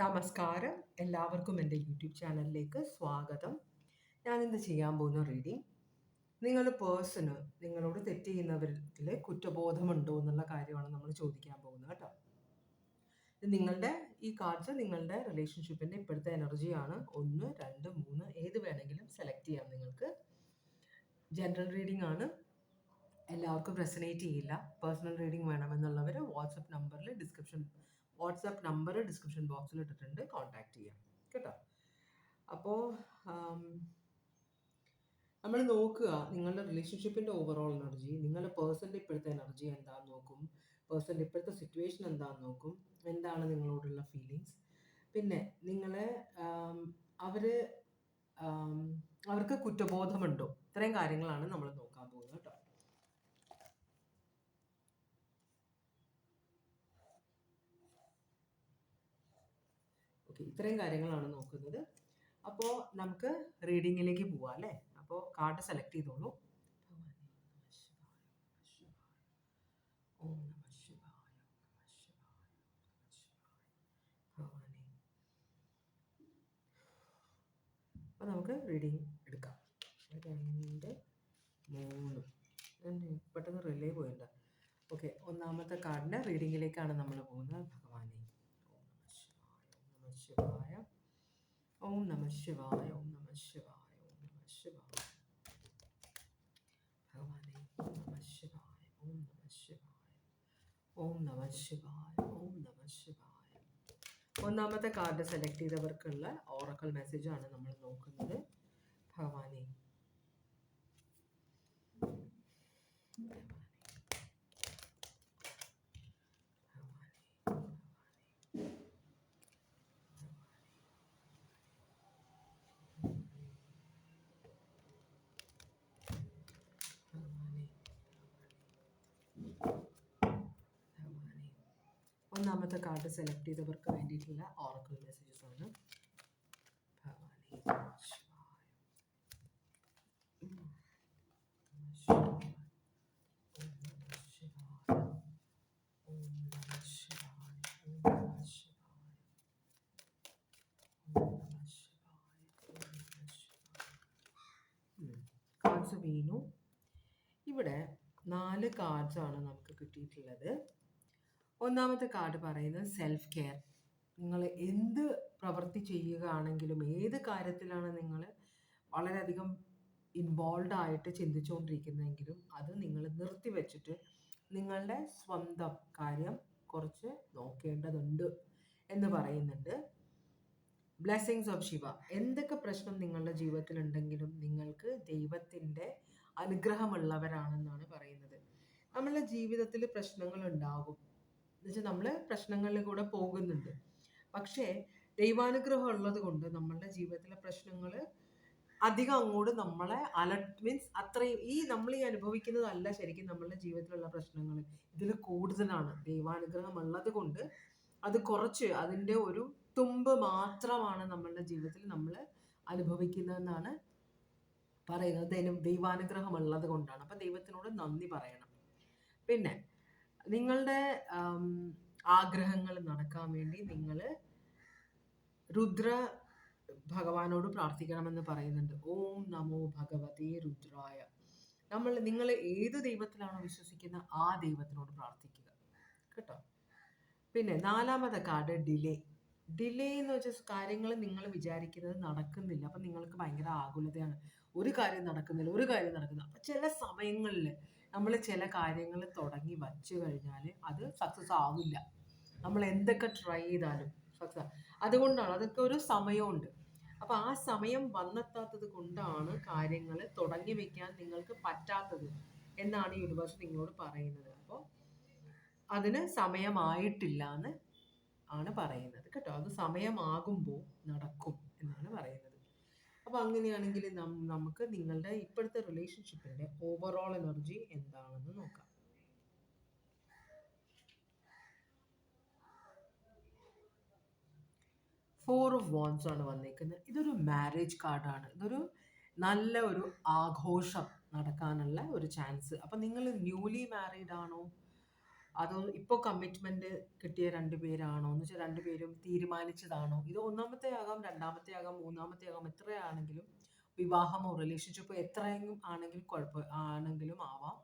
നമസ്കാരം. എല്ലാവർക്കും എൻ്റെ യൂട്യൂബ് ചാനലിലേക്ക് സ്വാഗതം. ഞാനിന്ന് ചെയ്യാൻ പോകുന്ന റീഡിംഗ് നിങ്ങളോട് തെറ്റ് ചെയ്യുന്നവരിൽ കുറ്റബോധമുണ്ടോ എന്നുള്ള കാര്യമാണ് നമ്മൾ ചോദിക്കാൻ പോകുന്നത് കേട്ടോ. ഈ കാർഡ്സ് നിങ്ങളുടെ റിലേഷൻഷിപ്പിൻ്റെ ഇപ്പോഴത്തെ എനർജിയാണ്. 1, 2, 3 ഏത് വേണമെങ്കിലും സെലക്ട് ചെയ്യാം നിങ്ങൾക്ക്. ജനറൽ റീഡിംഗ് ആണ്, എല്ലാവർക്കും റെസനേറ്റ് ചെയ്യില്ല. പേഴ്സണൽ റീഡിംഗ് വേണമെന്നുള്ളവർ വാട്സപ്പ് നമ്പർ ഡിസ്ക്രിപ്ഷൻ ബോക്സിൽ ഇട്ടിട്ടുണ്ട്, കോൺടാക്ട് ചെയ്യാം കേട്ടോ. അപ്പോൾ നമ്മൾ നോക്കുക നിങ്ങളുടെ റിലേഷൻഷിപ്പിൻ്റെ ഓവറോൾ എനർജി, നിങ്ങളുടെ പേഴ്സൻ്റെ ഇപ്പോഴത്തെ എനർജി എന്താണെന്ന് നോക്കും, പേഴ്സൻ്റെ ഇപ്പോഴത്തെ സിറ്റുവേഷൻ എന്താണെന്ന് നോക്കും, എന്താണ് നിങ്ങളോടുള്ള ഫീലിങ്സ്, പിന്നെ അവർക്ക് കുറ്റബോധമുണ്ടോ, ഇത്രയും കാര്യങ്ങളാണ് നമ്മൾ നോക്കാൻ പോകുന്നത് കേട്ടോ. ഓക്കെ, ഇത്രയും കാര്യങ്ങളാണ് നോക്കുന്നത്. അപ്പോൾ നമുക്ക് റീഡിങ്ങിലേക്ക് പോവാം അല്ലേ. അപ്പോൾ കാർഡ് സെലക്ട് ചെയ്തോളൂ. ഓം നമഃ ശിവായ, ഭഗവാനേ. അപ്പോൾ നമുക്ക് റീഡിങ് എടുക്കാം. 2, 3 പെട്ടെന്ന് റിലേ പോയില്ല. ഓക്കെ, ഒന്നാമത്തെ കാർഡിൻ്റെ റീഡിങ്ങിലേക്കാണ് നമ്മൾ പോകുന്നത്. ഭഗവാനേ, ഓം നമഃ ശിവായ, ഓം നമഃ ശിവായ, ഓം നമഃ ശിവായ, ഭഗവാനേ, ഓം നമഃ ശിവായ, ഓം നമഃ ശിവായ, ഓം നമഃ ശിവായ, ഓം നമഃ ശിവായ. ഒന്നാമത്തെ കാർഡ് സെലക്ട് ചെയ്തവർക്കുള്ള ഓറക്കൽ മെസ്സേജ് ആണ് നമ്മൾ നോക്കുന്നത്. ഭഗവാനേ, ഒന്നാമത്തെ കാർഡ് സെലക്ട് ചെയ്തവർക്ക് വേണ്ടിയിട്ടുള്ള ഓറക്കൽ മെസ്സേജസ് ആണ്. കാർഡ്സ് വീണു. ഇവിടെ 4 കാർഡ്സ് ആണ് നമുക്ക് കിട്ടിയിട്ടുള്ളത്. ഒന്നാമത്തെ കാർഡ് പറയുന്നത് സെൽഫ് കെയർ. നിങ്ങൾ എന്ത് പ്രവൃത്തി ചെയ്യുകയാണെങ്കിലും, ഏത് കാര്യത്തിലാണ് നിങ്ങൾ വളരെയധികം ഇൻവോൾവ് ആയിട്ട് ചിന്തിച്ചുകൊണ്ടിരിക്കുന്നതെങ്കിലും അത് നിങ്ങൾ നിർത്തിവെച്ചിട്ട് നിങ്ങളുടെ സ്വന്തം കാര്യം കുറച്ച് നോക്കേണ്ടതുണ്ട് എന്ന് പറയുന്നുണ്ട്. Blessings of Shiva. എന്തൊക്കെ പ്രശ്നം നിങ്ങളുടെ ജീവിതത്തിലുണ്ടെങ്കിലും നിങ്ങൾക്ക് ദൈവത്തിൻ്റെ അനുഗ്രഹമുള്ളവരാണെന്നാണ് പറയുന്നത്. നമ്മളുടെ ജീവിതത്തിൽ പ്രശ്നങ്ങൾ ഉണ്ടാകും, എന്നുവെച്ചാൽ നമ്മൾ പ്രശ്നങ്ങളിൽ കൂടെ പോകുന്നുണ്ട്. പക്ഷേ ദൈവാനുഗ്രഹം ഉള്ളത് കൊണ്ട് നമ്മളുടെ ജീവിതത്തിലെ പ്രശ്നങ്ങൾ അധികം അങ്ങോട്ട് നമ്മളെ മീൻസ് അത്രയും നമ്മൾ അനുഭവിക്കുന്നതല്ല ശരിക്കും നമ്മളുടെ ജീവിതത്തിലുള്ള പ്രശ്നങ്ങൾ. ഇതിൽ കൂടുതലാണ്. ദൈവാനുഗ്രഹം ഉള്ളത് കൊണ്ട് അത് കുറച്ച്, അതിൻ്റെ ഒരു തുമ്പ് മാത്രമാണ് നമ്മളുടെ ജീവിതത്തിൽ നമ്മൾ അനുഭവിക്കുന്നതെന്നാണ് പറയുന്നത്. ദൈവാനുഗ്രഹം ഉള്ളത് കൊണ്ടാണ്. അപ്പം ദൈവത്തിനോട് നന്ദി പറയണം. പിന്നെ നിങ്ങളുടെ ആഗ്രഹങ്ങൾ നടക്കാൻ വേണ്ടി നിങ്ങൾ രുദ്ര ഭഗവാനോട് പ്രാർത്ഥിക്കണമെന്ന് പറയുന്നുണ്ട്. ഓം നമോ ഭഗവതേ രുദ്രായ. നിങ്ങൾ ഏത് ദൈവത്തിലാണോ വിശ്വസിക്കുന്ന ആ ദൈവത്തിനോട് പ്രാർത്ഥിക്കുക കേട്ടോ. പിന്നെ 4ാമത്തെ കാർഡ് ഡിലേ എന്ന് വെച്ചാൽ കാര്യങ്ങൾ നിങ്ങൾ വിചാരിക്കുന്നത് നടക്കുന്നില്ല. അപ്പം നിങ്ങൾക്ക് ഭയങ്കര ആകുലതയാണ്. ഒരു കാര്യം നടക്കുന്നില്ല. അപ്പം ചില സമയങ്ങളിൽ നമ്മൾ ചില കാര്യങ്ങൾ തുടങ്ങി വച്ചു കഴിഞ്ഞാൽ അത് സക്സസ് ആവില്ല. നമ്മൾ എന്തൊക്കെ ട്രൈ ചെയ്താലും സക്സസ്. അതുകൊണ്ടാണ്, അതൊക്കെ ഒരു സമയമുണ്ട്. അപ്പം ആ സമയം വന്നെത്താത്തത് കൊണ്ടാണ് കാര്യങ്ങൾ തുടങ്ങി വെക്കാൻ നിങ്ങൾക്ക് പറ്റാത്തത് എന്നാണ് യൂണിവേഴ്സ് നിങ്ങളോട് പറയുന്നത്. അപ്പോൾ അതിന് സമയമായിട്ടില്ല എന്ന് ആണ് പറയുന്നത് കേട്ടോ. അത് സമയമാകുമ്പോൾ നടക്കും എന്നാണ് പറയുന്നത്. അപ്പോൾ അങ്ങനെയാണെങ്കിൽ നമുക്ക് നിങ്ങളുടെ ഇപ്പോഴത്തെ റിലേഷൻഷിപ്പിൻ്റെ ഓവറോൾ എനർജി എന്താണെന്ന് നോക്കാം. 4 ഓഫ് വാൻഡ്സ് ആണ് വന്നിരിക്കുന്നത്. ഇതൊരു മാരേജ് കാർഡാണ്. ഇതൊരു നല്ല ഒരു ആഘോഷം നടക്കാനുള്ള ഒരു ചാൻസ്. അപ്പം നിങ്ങൾ ന്യൂലി മാരീഡ് ആണോ, അതോ ഇപ്പോൾ കമ്മിറ്റ്മെന്റ് കിട്ടിയ രണ്ടുപേരാണോ എന്ന് വെച്ചാൽ രണ്ടുപേരും തീരുമാനിച്ചതാണോ? ഇത് ഒന്നാമത്തെ ആകാം, രണ്ടാമത്തെ ആകാം, മൂന്നാമത്തെ ആകാം, എത്രയാണെങ്കിലും വിവാഹമോ റിലേഷൻഷിപ്പോ എത്രയെങ്കിലും ആണെങ്കിലും ആവാം.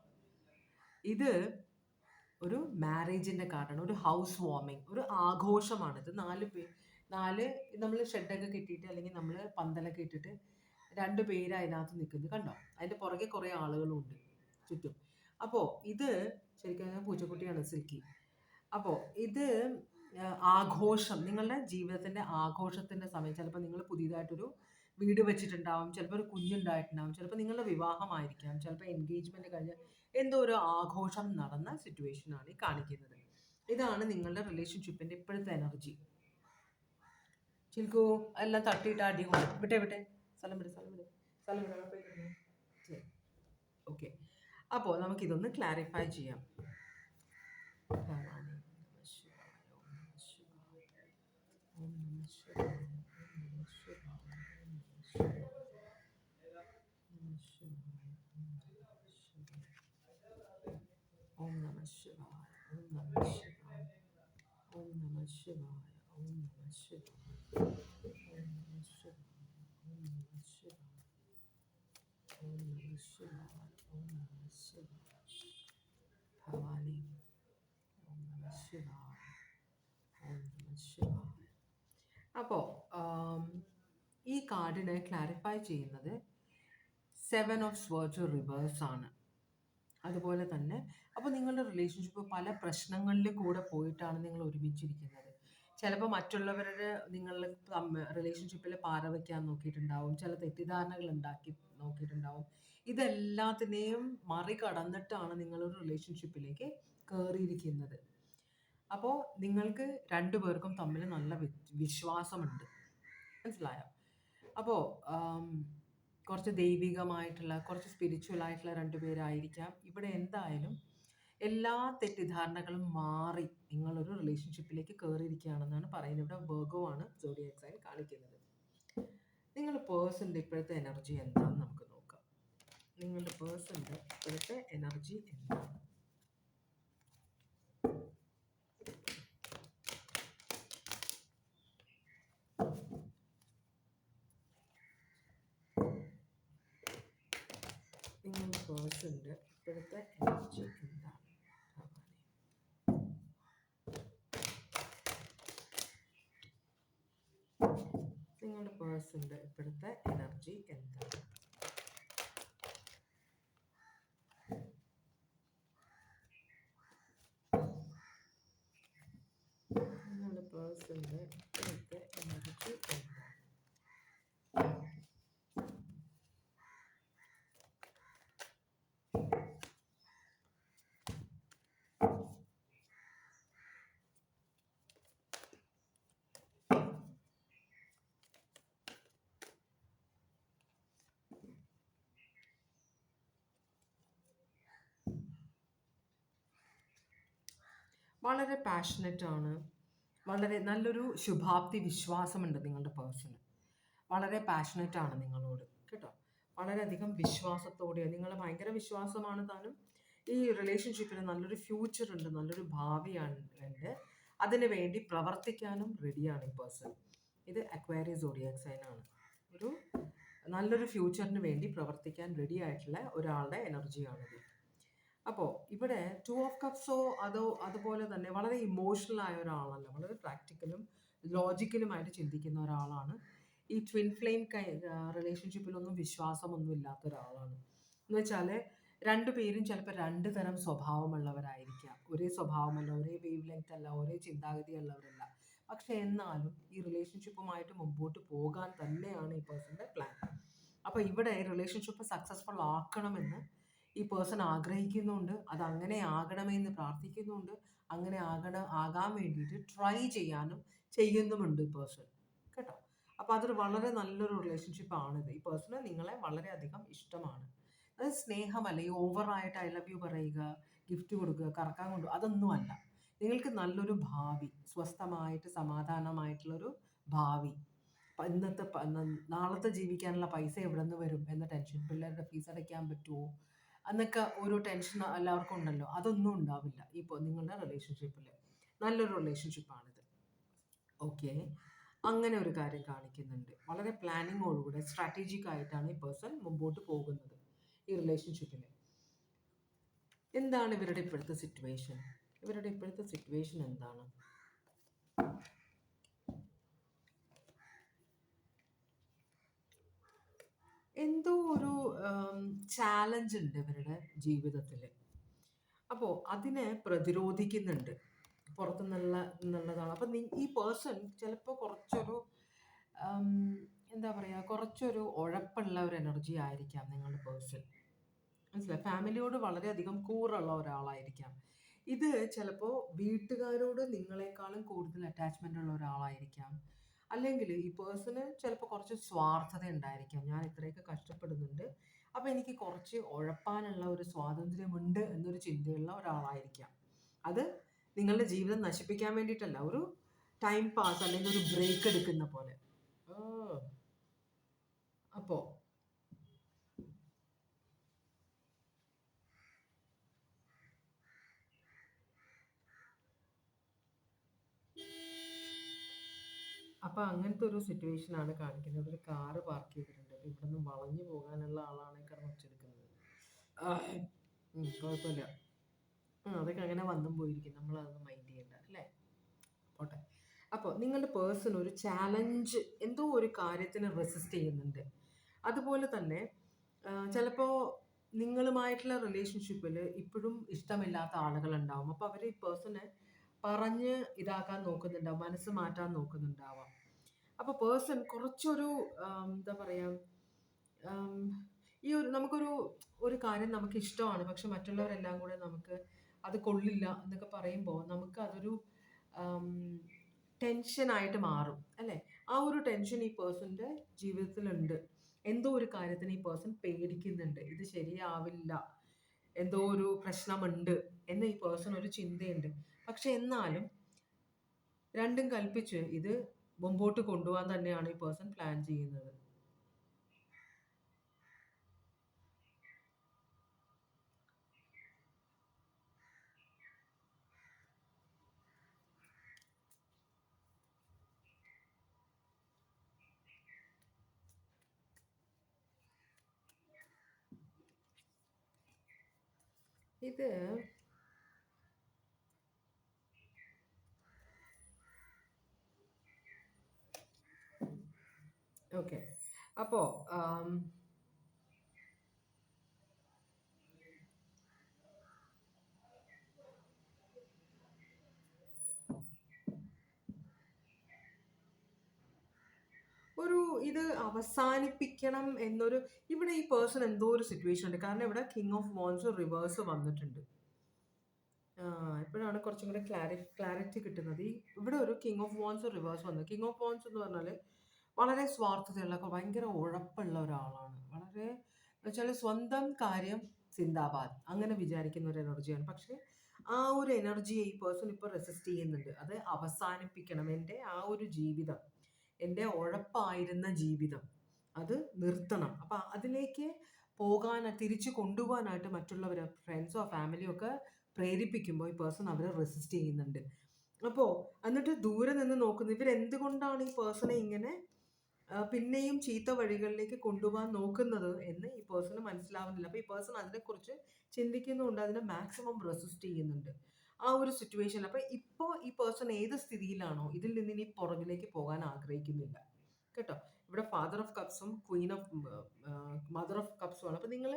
ഇത് ഒരു മാരേജിന്റെ കാർഡാണ്, ഒരു ഹൗസ് വാമിങ്, ഒരു ആഘോഷമാണ്. ഇത് നാല് നമ്മൾ ഷെഡൊക്കെ കെട്ടിയിട്ട് അല്ലെങ്കിൽ നമ്മൾ പന്തലൊക്കെ ഇട്ടിട്ട് രണ്ടുപേര് അതിനകത്ത് നിൽക്കുന്നത് കണ്ടോ? അതിന്റെ പുറകെ കുറെ ആളുകളുണ്ട് ചുറ്റും. അപ്പോൾ ഇത് ശരിക്കും പൂച്ചക്കുട്ടിയാണ് സിൽക്കി. അപ്പോൾ ഇത് ആഘോഷം, നിങ്ങളുടെ ജീവിതത്തിന്റെ ആഘോഷത്തിന്റെ സമയം. ചിലപ്പോൾ നിങ്ങൾ പുതിയതായിട്ടൊരു വീട് വെച്ചിട്ടുണ്ടാവും, ചിലപ്പോൾ ഒരു കുഞ്ഞുണ്ടായിട്ടുണ്ടാവും, ചിലപ്പോൾ നിങ്ങളുടെ വിവാഹമായിരിക്കാം, ചിലപ്പോൾ എൻഗേജ്മെന്റ് കഴിഞ്ഞ് എന്തോ ഒരു ആഘോഷം നടന്ന സിറ്റുവേഷനാണ് ഈ കാണിക്കുന്നത്. ഇതാണ് നിങ്ങളുടെ റിലേഷൻഷിപ്പിന്റെ ഇപ്പോഴത്തെ എനർജി. ചിൽക്കു എല്ലാം തട്ടിയിട്ട് അടി കൊണ്ട് വിട്ടെ സ്ഥലം വിട. ഓക്കെ, അപ്പോൾ നമുക്കിതൊന്ന് ക്ലാരിഫൈ ചെയ്യാം. ഓം നമഃ ശിവായ, ഓം നമഃ ശിവായ, ഓം നമഃ ശിവായ, ഓം നമഃ ശിവായ, ഓം നമഃ ശിവായ, ഓം നമഃ ശിവായ, ഓം നമഃ ശിവായ, ഓം നമഃ ശിവായ, ഭവാനി, ഓം നമഃ ശിവായ, ഓം നമഃ ശിവായ. അപ്പോൾ ഈ കാർഡിനെ ക്ലാരിഫൈ ചെയ്യുന്നത് 7 ഓഫ് സ്വേർഡ്സ് റിവേഴ്സ് ആണ്. അതുപോലെ തന്നെ അപ്പോൾ നിങ്ങളുടെ റിലേഷൻഷിപ്പ് പല പ്രശ്നങ്ങളിൽ കൂടെ പോയിട്ടാണ് നിങ്ങൾ ഒരുമിച്ചിരിക്കുന്നത്. ചിലപ്പോൾ മറ്റുള്ളവരുടെ നിങ്ങളുടെ റിലേഷൻഷിപ്പിൽ പാര വയ്ക്കാൻ നോക്കിയിട്ടുണ്ടാവും, ചില തെറ്റിദ്ധാരണകൾ ഉണ്ടാക്കി നോക്കിയിട്ടുണ്ടാവും. ഇതെല്ലാത്തിനെയും മറികടന്നിട്ടാണ് നിങ്ങളൊരു റിലേഷൻഷിപ്പിലേക്ക് കയറിയിരിക്കുന്നത്. അപ്പോൾ നിങ്ങൾക്ക് രണ്ടുപേർക്കും തമ്മിൽ നല്ല വിശ്വാസമുണ്ട്, മനസ്സിലായോ? അപ്പോൾ കുറച്ച് ദൈവികമായിട്ടുള്ള, കുറച്ച് സ്പിരിച്വൽ ആയിട്ടുള്ള രണ്ടുപേരായിരിക്കാം. ഇവിടെ എന്തായാലും എല്ലാ തെറ്റിദ്ധാരണകളും മാറി നിങ്ങളൊരു റിലേഷൻഷിപ്പിലേക്ക് കയറിയിരിക്കുകയാണെന്നാണ് പറയുന്നത്. ഇവിടെ വെർഗോ ആണ് സോഡിയാക് സൈൻ കാണിക്കുന്നത്. നിങ്ങളുടെ പേഴ്സൻ്റെ ഇപ്പോഴത്തെ എനർജി എന്താണെന്ന് നമുക്ക് നോക്കാം. നിങ്ങളുടെ പേഴ്സൻ്റെ ഇപ്പോഴത്തെ എനർജി എന്താണ്? നിങ്ങളുടെ പേഴ്സൻ്റെ ഇപ്പോഴത്തെ എനർജി എന്താണ്? നിങ്ങളുടെ പേഴ്സൻ്റെ ഇപ്പോഴത്തെ എനർജി എന്താണ്? നിങ്ങളുടെ പേഴ്സൻ്റെ ഇപ്പോഴത്തെ എനർജി എന്താണ്? വളരെ പാഷനറ്റ് ആണ്, വളരെ നല്ലൊരു ശുഭാപ്തി വിശ്വാസമുണ്ട് നിങ്ങളുടെ പേഴ്സണ്. വളരെ പാഷനറ്റ് ആണ് നിങ്ങളോട് കേട്ടോ, വളരെയധികം വിശ്വാസത്തോടെ. നിങ്ങൾ ഭയങ്കര വിശ്വാസമാണ് താനും. ഈ റിലേഷൻഷിപ്പിന് നല്ലൊരു ഫ്യൂച്ചർ ഉണ്ട്, നല്ലൊരു ഭാവിയാണ് ഉണ്ട്. അതിനു വേണ്ടി പ്രവർത്തിക്കാനും റെഡിയാണ് ഈ പേഴ്സൺ. ഇത് അക്വേറിയസ് സോഡിയാക് സൈൻ ആണ്. ഒരു നല്ലൊരു ഫ്യൂച്ചറിന് വേണ്ടി പ്രവർത്തിക്കാൻ റെഡി ആയിട്ടുള്ള ഒരാളുടെ എനർജിയാണിത്. അപ്പോൾ ഇവിടെ 2 ഓഫ് കപ്സോ അതുപോലെ തന്നെ വളരെ ഇമോഷണൽ ആയ ഒരാളല്ല, വളരെ പ്രാക്ടിക്കലും ലോജിക്കലുമായിട്ട് ചിന്തിക്കുന്ന ഒരാളാണ്. ഈ ട്വിൻ ഫ്ലെയിം റിലേഷൻഷിപ്പിലൊന്നും വിശ്വാസമൊന്നും ഇല്ലാത്ത ഒരാളാണ്. എന്ന് വെച്ചാൽ രണ്ടുപേരും ചിലപ്പോൾ രണ്ട് തരം സ്വഭാവമുള്ളവരായിരിക്കാം. ഒരേ സ്വഭാവമല്ല, ഒരേ വേവ് ലെങ്ത് അല്ല, ഒരേ ചിന്താഗതി ഉള്ളവരല്ല. പക്ഷെ എന്നാലും ഈ റിലേഷൻഷിപ്പുമായിട്ട് മുമ്പോട്ട് പോകാൻ തന്നെയാണ് ഈ പേഴ്സൻ്റെ പ്ലാൻ. അപ്പോൾ ഇവിടെ റിലേഷൻഷിപ്പ് സക്സസ്ഫുൾ ആക്കണമെന്ന് ഈ പേഴ്സൺ ആഗ്രഹിക്കുന്നുണ്ട്, അത് അങ്ങനെ ആകണമെന്ന് പ്രാർത്ഥിക്കുന്നുണ്ട്, അങ്ങനെ ആകാൻ വേണ്ടിയിട്ട് ട്രൈ ചെയ്യുന്നുമുണ്ട് ഈ പേഴ്സൺ കേട്ടോ. അപ്പോൾ അതൊരു വളരെ നല്ലൊരു റിലേഷൻഷിപ്പാണിത്. ഈ പേഴ്സണ് നിങ്ങളെ വളരെയധികം ഇഷ്ടമാണ്. അത് സ്നേഹമല്ല, ഈ ഓവറായിട്ട് ഐ ലവ് യു പറയുക, ഗിഫ്റ്റ് കൊടുക്കുക, കറക്കാൻ കൊണ്ടുപോകുക, അതൊന്നുമല്ല. നിങ്ങൾക്ക് നല്ലൊരു ഭാവി, സ്വസ്ഥമായിട്ട് സമാധാനമായിട്ടുള്ളൊരു ഭാവി. നാളത്തെ ജീവിക്കാനുള്ള പൈസ എവിടെ നിന്ന് വരും എന്ന ടെൻഷൻ, പിള്ളേരുടെ ഫീസ് അടയ്ക്കാൻ പറ്റുമോ, എന്നൊക്കെ ഒരു ടെൻഷൻ എല്ലാവർക്കും ഉണ്ടല്ലോ, അതൊന്നും ഉണ്ടാവില്ല ഇപ്പോൾ നിങ്ങളുടെ റിലേഷൻഷിപ്പിൽ. നല്ലൊരു റിലേഷൻഷിപ്പാണിത്. ഓക്കെ, അങ്ങനെ ഒരു കാര്യം കാണിക്കുന്നുണ്ട്. വളരെ പ്ലാനിങ്ങോടുകൂടെ സ്ട്രാറ്റജിക് ആയിട്ടാണ് ഈ പേഴ്സൺ മുമ്പോട്ട് പോകുന്നത് ഈ റിലേഷൻഷിപ്പിൽ. എന്താണ് ഇവരുടെ ഇപ്പോഴത്തെ സിറ്റുവേഷൻ? ഇവരുടെ ഇപ്പോഴത്തെ സിറ്റുവേഷൻ എന്താണ്? എന്തോ ഒരു ചാലഞ്ച് ഉണ്ട് ഇവരുടെ ജീവിതത്തിൽ. അപ്പോൾ അതിനെ പ്രതിരോധിക്കുന്നുണ്ട് പുറത്തുനിന്നുള്ളതാണ്. അപ്പം ഈ പേഴ്സൺ ചിലപ്പോൾ കുറച്ചൊരു എന്താ പറയുക, കുറച്ചൊരു ഉഴപ്പുള്ള ഒരു എനർജി ആയിരിക്കാം നിങ്ങളുടെ പേഴ്സൺ. മനസ്സിലായി? ഫാമിലിയോട് വളരെയധികം കൂറുള്ള ഒരാളായിരിക്കാം. ഇത് ചിലപ്പോൾ വീട്ടുകാരോട് നിങ്ങളെക്കാളും കൂടുതൽ അറ്റാച്ച്മെൻ്റ് ഉള്ള ഒരാളായിരിക്കാം. അല്ലെങ്കിൽ ഈ പേഴ്സണ് ചിലപ്പോൾ കുറച്ച് സ്വാർത്ഥത ഉണ്ടായിരിക്കാം. ഞാൻ ഇത്രയൊക്കെ കഷ്ടപ്പെടുന്നുണ്ട്, അപ്പോൾ എനിക്ക് കുറച്ച് ഉഴപ്പാനുള്ള ഒരു സ്വാതന്ത്ര്യമുണ്ട് എന്നൊരു ചിന്തയുള്ള ഒരാളായിരിക്കാം. അത് നിങ്ങളുടെ ജീവിതം നശിപ്പിക്കാൻ വേണ്ടിയിട്ടല്ല, ഒരു ടൈം പാസ് അല്ലെങ്കിൽ ഒരു ബ്രേക്ക് എടുക്കുന്ന പോലെ. അപ്പോൾ അപ്പോൾ അങ്ങനത്തെ ഒരു സിറ്റുവേഷനാണ് കാണിക്കുന്നത്. ഒരു കാറ് പാർക്ക് ചെയ്തിട്ടുണ്ട്. അപ്പോൾ ഇവിടെ നിന്ന് വളഞ്ഞു പോകാനുള്ള ആളാണ് കിടന്ന് വെച്ചെടുക്കുന്നത്. കുഴപ്പമില്ല, അതൊക്കെ അങ്ങനെ വന്നും പോയിരിക്കും, നമ്മളതൊന്നും മൈൻഡ് ചെയ്യണ്ട അല്ലേ. പോട്ടെ. അപ്പോൾ നിങ്ങളുടെ പേഴ്സൺ ഒരു ചാലഞ്ച്, എന്തോ ഒരു കാര്യത്തിന് റെസിസ്റ്റ് ചെയ്യുന്നുണ്ട്. അതുപോലെ തന്നെ ചിലപ്പോൾ നിങ്ങളുമായിട്ടുള്ള റിലേഷൻഷിപ്പിൽ ഇപ്പോഴും ഇഷ്ടമില്ലാത്ത ആളുകളുണ്ടാവും. അപ്പോൾ അവർ ഈ പേഴ്സണെ പറഞ്ഞ് ഇതാക്കാൻ നോക്കുന്നുണ്ടാവും, മനസ്സ് മാറ്റാൻ നോക്കുന്നുണ്ടാവാം. അപ്പോൾ പേഴ്സൺ കുറച്ചൊരു എന്താ പറയുക, ഈ ഒരു നമുക്കൊരു കാര്യം നമുക്ക് ഇഷ്ടമാണ്, പക്ഷെ മറ്റുള്ളവരെല്ലാം കൂടെ നമുക്ക് അത് കൊള്ളില്ല എന്നൊക്കെ പറയുമ്പോൾ നമുക്ക് അതൊരു ടെൻഷനായിട്ട് മാറും അല്ലേ. ആ ഒരു ടെൻഷൻ ഈ പേഴ്സൻ്റെ ജീവിതത്തിലുണ്ട്. എന്തോ ഒരു കാര്യത്തിന് ഈ പേഴ്സൺ പേടിക്കുന്നുണ്ട്, ഇത് ശരിയാവില്ല, എന്തോ ഒരു പ്രശ്നമുണ്ട് എന്ന് ഈ പേഴ്സൺ ഒരു ചിന്തയുണ്ട്. പക്ഷെ എന്നാലും രണ്ടും കൽപ്പിച്ച് ഇത് മുമ്പോട്ട് കൊണ്ടുപോകാൻ തന്നെയാണ് ഈ പേഴ്സൺ പ്ലാൻ ചെയ്യുന്നത്. ഇത് ഓക്കെ, അപ്പോൾ ഒരു ഇത് അവസാനിപ്പിക്കണം എന്നൊരു, ഇവിടെ ഈ പേഴ്സൺ എന്തോ ഒരു സിറ്റുവേഷൻ ഉണ്ട്. കാരണം ഇവിടെ കിങ് ഓഫ് വാൻസ് റിവേഴ്സ് വന്നിട്ടുണ്ട്. ഇപ്പോഴാണ് കുറച്ചും കൂടെ ക്ലാരിറ്റി കിട്ടുന്നത്. ഇവിടെ ഒരു കിങ് ഓഫ് വാൻസ് റിവേഴ്സ് വന്നു. കിങ് ഓഫ് വാൻസ് എന്ന് പറഞ്ഞാൽ വളരെ സ്വാർത്ഥതയുള്ള, ഭയങ്കര ഉഴപ്പുള്ള ഒരാളാണ്. വളരെ വെച്ചാൽ സ്വന്തം കാര്യം സിന്ദാബാദ് അങ്ങനെ വിചാരിക്കുന്ന ഒരു എനർജിയാണ്. പക്ഷേ ആ ഒരു എനർജിയെ ഈ പേഴ്സൺ ഇപ്പോൾ റെസിസ്റ്റ് ചെയ്യുന്നുണ്ട്. അത് അവസാനിപ്പിക്കണം, എൻ്റെ ആ ഒരു ജീവിതം, എൻ്റെ ഉഴപ്പായിരുന്ന ജീവിതം അത് നിർത്തണം. അപ്പം അതിലേക്ക് തിരിച്ചു കൊണ്ടുപോകാനായിട്ട് മറ്റുള്ളവർ, ഫ്രണ്ട്സോ ഫാമിലിയോ ഒക്കെ പ്രേരിപ്പിക്കുമ്പോൾ ഈ പേഴ്സൺ അവരെ റെസിസ്റ്റ് ചെയ്യുന്നുണ്ട്. അപ്പോൾ എന്നിട്ട് ദൂരെ നിന്ന് നോക്കുന്നു, ഇവരെന്തുകൊണ്ടാണ് ഈ പേഴ്സണെ ഇങ്ങനെ പിന്നെയും ചീത്ത വഴികളിലേക്ക് കൊണ്ടുപോകാൻ നോക്കുന്നത് എന്ന് ഈ പേഴ്സണ് മനസ്സിലാവുന്നില്ല. അപ്പോൾ ഈ പേഴ്സൺ അതിനെക്കുറിച്ച് ചിന്തിക്കുന്നുണ്ട്, അതിനെ മാക്സിമം റെസിസ്റ്റ് ചെയ്യുന്നുണ്ട് ആ ഒരു സിറ്റുവേഷനിൽ. അപ്പോൾ ഇപ്പോൾ ഈ പേഴ്സൺ ഏത് സ്ഥിതിയിലാണോ ഇതിൽ നിന്ന് ഇനി പുറകിലേക്ക് പോകാൻ ആഗ്രഹിക്കുന്നില്ല കേട്ടോ. ഇവിടെ ഫാദർ ഓഫ് കപ്സും ക്വീൻ ഓഫ് മദർ ഓഫ് കപ്സും ആണ്. അപ്പോൾ നിങ്ങൾ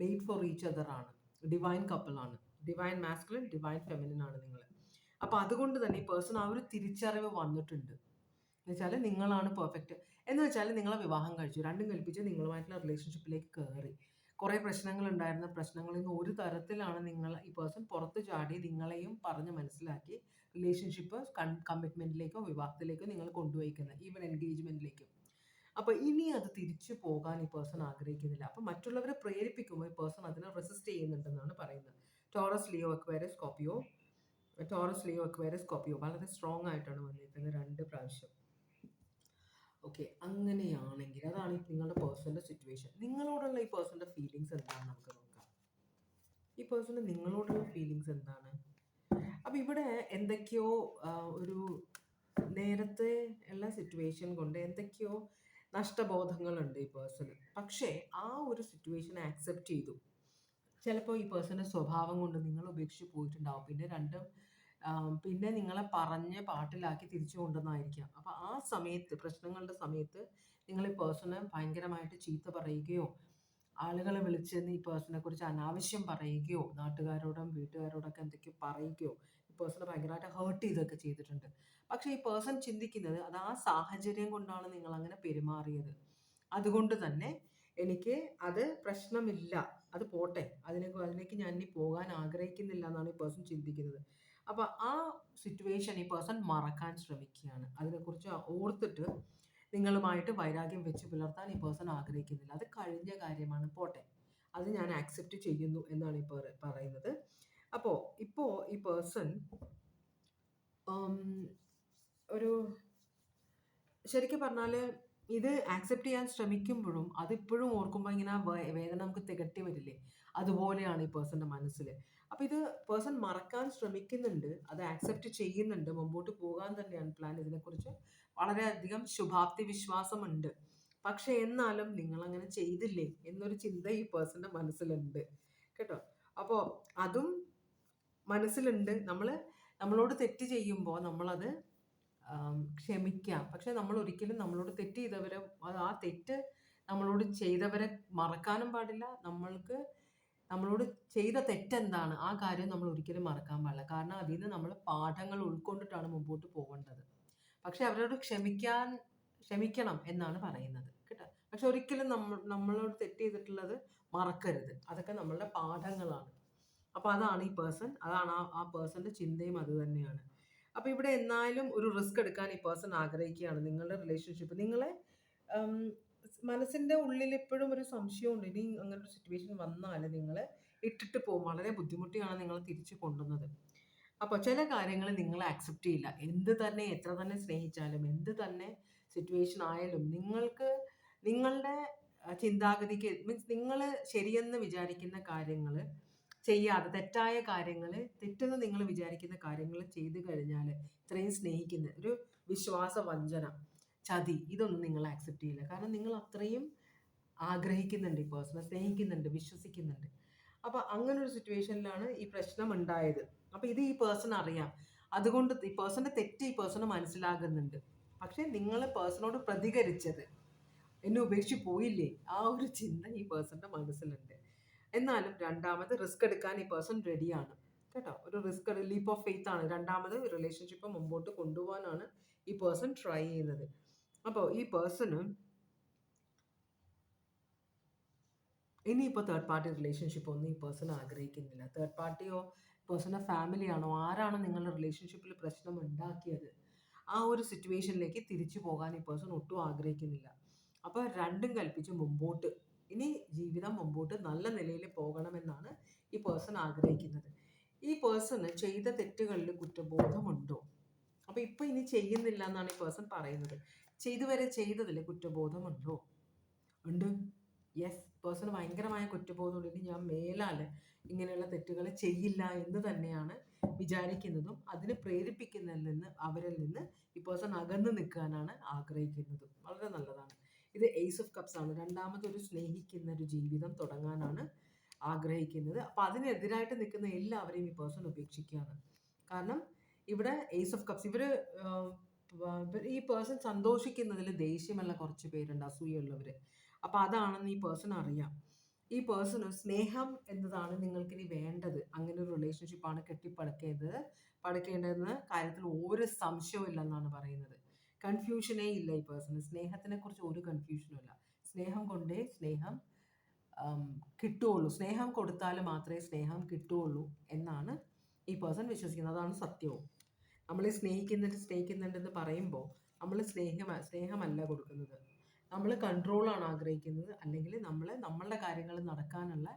മെയ്ഡ് ഫോർ ഈച്ച് അതർ ആണ്, ഡിവൈൻ കപ്പിളാണ്, ഡിവൈൻ മാസ്കുലിൻ ഡിവൈൻ ഫെമിനിൻ ആണ് നിങ്ങൾ. അപ്പോൾ അതുകൊണ്ട് തന്നെ ഈ പേഴ്സൺ ആ ഒരു തിരിച്ചറിവ് വന്നിട്ടുണ്ട്. എന്ന് വെച്ചാൽ നിങ്ങളാണ് പെർഫെക്റ്റ്, എന്ന് വെച്ചാൽ നിങ്ങളെ വിവാഹം കഴിച്ചു, രണ്ടും കൽപ്പിച്ച് നിങ്ങളുമായിട്ടുള്ള റിലേഷൻഷിപ്പിലേക്ക് കയറി. കുറേ പ്രശ്നങ്ങൾ ഉണ്ടായിരുന്ന പ്രശ്നങ്ങളിൽ നിന്ന് ഒരു തരത്തിലാണ് നിങ്ങൾ ഈ പേഴ്സൺ പുറത്ത് ചാടി നിങ്ങളെയും പറഞ്ഞ് മനസ്സിലാക്കി റിലേഷൻഷിപ്പ് കമ്മിറ്റ്മെൻറ്റിലേക്കോ വിവാഹത്തിലേക്കോ നിങ്ങൾ കൊണ്ടുപോയിക്കുന്നത്, ഈവൻ എൻഗേജ്മെൻറ്റിലേക്കും. അപ്പോൾ ഇനി അത് തിരിച്ചു പോകാൻ ഈ പേഴ്സൺ ആഗ്രഹിക്കുന്നില്ല. അപ്പോൾ മറ്റുള്ളവരെ പ്രേരിപ്പിക്കുമ്പോൾ ഈ പേഴ്സൺ അതിനെ റെസിസ്റ്റ് ചെയ്യുന്നുണ്ടെന്നാണ് പറയുന്നത്. Taurus Leo Aquarius Scorpio, Taurus Leo Aquarius Scorpio വളരെ സ്ട്രോങ് ആയിട്ടാണ് വന്നിരിക്കുന്നത് 2 പ്രാവശ്യം. ഓക്കെ, അങ്ങനെയാണെങ്കിൽ അതാണ് നിങ്ങളുടെ പേഴ്സൻ്റെ സിറ്റുവേഷൻ. നിങ്ങളോടുള്ള ഈ പേഴ്സൻ്റെ ഫീലിങ്സ് എന്താണെന്ന് നമുക്ക് നോക്കാം. ഈ പേഴ്സണ് നിങ്ങളോടുള്ള ഫീലിങ്സ് എന്താണ്? അപ്പം ഇവിടെ എന്തൊക്കെയോ ഒരു നേരത്തെ ഉള്ള സിറ്റുവേഷൻ കൊണ്ട് എന്തൊക്കെയോ നഷ്ടബോധങ്ങളുണ്ട് ഈ പേഴ്സണ്. പക്ഷേ ആ ഒരു സിറ്റുവേഷൻ ആക്സെപ്റ്റ് ചെയ്തു. ചിലപ്പോൾ ഈ പേഴ്സൻ്റെ സ്വഭാവം കൊണ്ട് നിങ്ങൾ ഉപേക്ഷിച്ച് പോയിട്ടുണ്ടാവും. പിന്നെ നിങ്ങളെ പറഞ്ഞ് പാട്ടിലാക്കി തിരിച്ചു കൊണ്ടുവന്നായിരിക്കാം. അപ്പോൾ ആ സമയത്ത്, പ്രശ്നങ്ങളുടെ സമയത്ത് നിങ്ങൾ ഈ പേഴ്സണെ ഭയങ്കരമായിട്ട് ചീത്ത പറയുകയോ ആളുകളെ വിളിച്ചെന്ന് ഈ പേഴ്സണെ കുറിച്ച് അനാവശ്യം പറയുകയോ നാട്ടുകാരോടും വീട്ടുകാരോടൊക്കെ എന്തൊക്കെയോ പറയുകയോ ഈ പേഴ്സണെ ഭയങ്കരമായിട്ട് ഹേർട്ട് ചെയ്തൊക്കെ ചെയ്തിട്ടുണ്ട്. പക്ഷേ ഈ പേഴ്സൺ ചിന്തിക്കുന്നത് അത് ആ സാഹചര്യം കൊണ്ടാണ് നിങ്ങൾ അങ്ങനെ പെരുമാറിയത്. അതുകൊണ്ട് തന്നെ എനിക്ക് അത് പ്രശ്നമില്ല, അത് പോട്ടെ, അതിലേക്ക് ഞാൻ ഇനി പോകാൻ ആഗ്രഹിക്കുന്നില്ല എന്നാണ് ഈ പേഴ്സൺ ചിന്തിക്കുന്നത്. അപ്പോൾ ആ സിറ്റുവേഷൻ ഈ പേഴ്സൺ മറക്കാൻ ശ്രമിക്കുകയാണ്. അതിനെക്കുറിച്ച് ഓർത്തിട്ട് നിങ്ങളുമായിട്ട് വൈരാഗ്യം വെച്ച് പുലർത്താൻ ഈ പേഴ്സൺ ആഗ്രഹിക്കുന്നില്ല. അത് കഴിഞ്ഞ കാര്യമാണ്, പോട്ടെ, അത് ഞാൻ ആക്സെപ്റ്റ് ചെയ്യുന്നു എന്നാണ് ഇപ്പോൾ പറയുന്നത്. അപ്പോൾ ഇപ്പോൾ ഈ പേഴ്സൺ ഒരു ശരിക്കും പറഞ്ഞാൽ ഇത് ആക്സെപ്റ്റ് ചെയ്യാൻ ശ്രമിക്കുമ്പോഴും അതിപ്പോഴും ഓർക്കുമ്പോൾ ഇങ്ങനെ ആ വേദന നമുക്ക് തികട്ടി വരില്ലേ, അതുപോലെയാണ് ഈ പേഴ്സൻ്റെ മനസ്സിൽ. അപ്പോൾ ഇത് പേഴ്സൺ മറക്കാൻ ശ്രമിക്കുന്നുണ്ട്, അത് ആക്സെപ്റ്റ് ചെയ്യുന്നുണ്ട്, മുമ്പോട്ട് പോകാൻ തന്നെയാണ് പ്ലാൻ. ഇതിനെക്കുറിച്ച് വളരെയധികം ശുഭാപ്തി വിശ്വാസമുണ്ട്. പക്ഷെ എന്നാലും നിങ്ങളങ്ങനെ ചെയ്തില്ലേ എന്നൊരു ചിന്ത ഈ പേഴ്സൻ്റെ മനസ്സിലുണ്ട് കേട്ടോ. അപ്പോൾ അതും മനസ്സിലുണ്ട്. നമ്മളോട് തെറ്റ് ചെയ്യുമ്പോൾ നമ്മളത് ക്ഷമിക്കാം. പക്ഷെ നമ്മൾ ഒരിക്കലും നമ്മളോട് തെറ്റ് ചെയ്തവരെ, ആ തെറ്റ് നമ്മളോട് ചെയ്തവരെ മറക്കാനും പാടില്ല. നമ്മളോട് ചെയ്ത തെറ്റെന്താണ് ആ കാര്യം നമ്മൾ ഒരിക്കലും മറക്കാൻ പാടില്ല. കാരണം അതിൽ നിന്ന് നമ്മൾ പാഠങ്ങൾ ഉൾക്കൊണ്ടിട്ടാണ് മുമ്പോട്ട് പോകേണ്ടത്. പക്ഷെ അവരോട് ക്ഷമിക്കണം എന്നാണ് പറയുന്നത് കേട്ടോ. പക്ഷെ ഒരിക്കലും നമ്മളോട് തെറ്റ് ചെയ്തിട്ടുള്ളത് മറക്കരുത്. അതൊക്കെ നമ്മളുടെ പാഠങ്ങളാണ്. അപ്പോൾ അതാണ് ഈ പേഴ്സൺ, അതാണ് ആ പേഴ്സൻ്റെ ചിന്തയും അത് തന്നെയാണ്. അപ്പോൾ ഇവിടെ എന്നാലും ഒരു റിസ്ക് എടുക്കാൻ ഈ പേഴ്സൺ ആഗ്രഹിക്കുകയാണ്. നിങ്ങളുടെ റിലേഷൻഷിപ്പ്, നിങ്ങളെ മനസ്സിൻ്റെ ഉള്ളിൽ എപ്പോഴും ഒരു സംശയമുണ്ട്. ഇനി അങ്ങനെ ഒരു സിറ്റുവേഷൻ വന്നാൽ നിങ്ങൾ ഇട്ടിട്ട് പോകും, വളരെ ബുദ്ധിമുട്ടിയാണ് നിങ്ങൾ തിരിച്ചു കൊണ്ടുവന്നത്. അപ്പോൾ ചില കാര്യങ്ങൾ നിങ്ങൾ ആക്സെപ്റ്റ് ചെയ്യില്ല. എത്ര തന്നെ സ്നേഹിച്ചാലും, എന്ത് തന്നെ സിറ്റുവേഷൻ ആയാലും നിങ്ങളുടെ ചിന്താഗതിക്ക്, മീൻസ് നിങ്ങൾ ശരിയെന്ന് വിചാരിക്കുന്ന കാര്യങ്ങൾ ചെയ്യാതെ, തെറ്റായ കാര്യങ്ങൾ, തെറ്റെന്ന് നിങ്ങൾ വിചാരിക്കുന്ന കാര്യങ്ങൾ ചെയ്തു കഴിഞ്ഞാൽ, ഇത്രയും സ്നേഹിക്കുന്ന ഒരു വിശ്വാസ വഞ്ചന, ചതി, ഇതൊന്നും നിങ്ങൾ ആക്സെപ്റ്റ് ചെയ്യില്ല. കാരണം നിങ്ങൾ അത്രയും ആഗ്രഹിക്കുന്നുണ്ട്, ഈ പേഴ്സണെ സ്നേഹിക്കുന്നുണ്ട്, വിശ്വസിക്കുന്നുണ്ട്. അപ്പോൾ അങ്ങനെ ഒരു സിറ്റുവേഷനിലാണ് ഈ പ്രശ്നം ഉണ്ടായത്. അപ്പോൾ ഇത് ഈ പേഴ്സൺ അറിയാം. അതുകൊണ്ട് ഈ പേഴ്സൻ്റെ തെറ്റ് ഈ പേഴ്സണ് മനസ്സിലാകുന്നുണ്ട്. പക്ഷെ നിങ്ങൾ പേഴ്സണോട് പ്രതികരിച്ചത്, എന്നെ ഉപേക്ഷിച്ച് പോയില്ലേ, ആ ഒരു ചിന്ത ഈ പേഴ്സൻ്റെ മനസ്സിലുണ്ട്. എന്നാലും രണ്ടാമത് റിസ്ക് എടുക്കാൻ ഈ പേഴ്സൺ റെഡിയാണ് കേട്ടോ. ഒരു റിസ്ക്, ലീപ്പ് ഓഫ് ഫെയ്ത്ത് ആണ്. രണ്ടാമത് റിലേഷൻഷിപ്പ് മുമ്പോട്ട് കൊണ്ടുപോകാനാണ് ഈ പേഴ്സൺ ട്രൈ ചെയ്യുന്നത്. അപ്പോൾ ഈ പേഴ്സണ് ഇനിയിപ്പോൾ തേർഡ് പാർട്ടി റിലേഷൻഷിപ്പ് ഒന്നും ഈ പേഴ്സൺ ആഗ്രഹിക്കുന്നില്ല. തേർഡ് പാർട്ടിയോ പേഴ്സണൽ ഫാമിലിയാണോ, ആരാണ് നിങ്ങളുടെ റിലേഷൻഷിപ്പിൽ പ്രശ്നം ഉണ്ടാക്കിയത്, ആ ഒരു സിറ്റുവേഷനിലേക്ക് തിരിച്ചു പോകാൻ ഈ പേഴ്സൺ ഒട്ടും ആഗ്രഹിക്കുന്നില്ല. അപ്പോൾ രണ്ടും കൽപ്പിച്ച് മുമ്പോട്ട്, ഇനി ജീവിതം മുമ്പോട്ട് നല്ല നിലയിൽ പോകണമെന്നാണ് ഈ പേഴ്സൺ ആഗ്രഹിക്കുന്നത്. ഈ പേഴ്സണ് ചെയ്ത തെറ്റുകളിൽ കുറ്റബോധമുണ്ടോ? അപ്പോൾ ഇപ്പോൾ ഇനി ചെയ്യുന്നില്ല എന്നാണ് ഈ പേഴ്സൺ പറയുന്നത്. ഇതുവരെ ചെയ്തതിൽ കുറ്റബോധമുണ്ടോ? ഉണ്ട്. യെസ്, പേഴ്സണ് ഭയങ്കരമായ കുറ്റബോധമുണ്ട്. ഇനി ഞാൻ മേലാൽ ഇങ്ങനെയുള്ള തെറ്റുകൾ ചെയ്യില്ല എന്ന് തന്നെയാണ് വിചാരിക്കുന്നതും അതിന് അവരിൽ നിന്ന് ഈ പേഴ്സൺ അകന്ന് നിൽക്കാനാണ് ആഗ്രഹിക്കുന്നതും. വളരെ നല്ലതാണ്. ഇത് ഏസ് ഓഫ് കപ്സ് ആണ്. രണ്ടാമതൊരു സ്നേഹിക്കുന്ന ഒരു ജീവിതം തുടങ്ങാനാണ് ആഗ്രഹിക്കുന്നത്. അപ്പോൾ അതിനെതിരായിട്ട് നിൽക്കുന്ന എല്ലാവരെയും ഈ പേഴ്സൺ ഉപേക്ഷിക്കുകയാണ്. കാരണം ഇവിടെ ഏസ് ഓഫ് കപ്സ്, ഈ പേഴ്സൺ സന്തോഷിക്കുന്നതിൽ ദേഷ്യമുള്ള കുറച്ച് പേരുണ്ട്, അസൂയുള്ളവർ. അപ്പോൾ അതാണെന്ന് ഈ പേഴ്സൺ അറിയാം. ഈ പേഴ്സണ് സ്നേഹം എന്നതാണ് നിങ്ങൾക്കിനി വേണ്ടത്. അങ്ങനെ ഒരു റിലേഷൻഷിപ്പാണ് പടുക്കേണ്ടതെന്ന കാര്യത്തിൽ ഒരു സംശയവും ഇല്ലെന്നാണ് പറയുന്നത്. കൺഫ്യൂഷനേ ഇല്ല ഈ പേഴ്സണ്. സ്നേഹത്തിനെ കുറിച്ച് ഒരു കൺഫ്യൂഷനും ഇല്ല. സ്നേഹം കൊണ്ടേ സ്നേഹം കിട്ടുകയുള്ളൂ. സ്നേഹം കൊടുത്താൽ മാത്രമേ സ്നേഹം കിട്ടുകയുള്ളൂ എന്നാണ് ഈ പേഴ്സൺ വിശ്വസിക്കുന്നത്. അതാണ് സത്യവും. നമ്മൾ സ്നേഹിക്കുന്നുണ്ടെന്ന് പറയുമ്പോൾ നമ്മൾ സ്നേഹമല്ല കൊടുക്കുന്നത്, നമ്മൾ കൺട്രോളാണ് ആഗ്രഹിക്കുന്നത്. അല്ലെങ്കിൽ നമ്മളുടെ കാര്യങ്ങൾ നടക്കാനുള്ള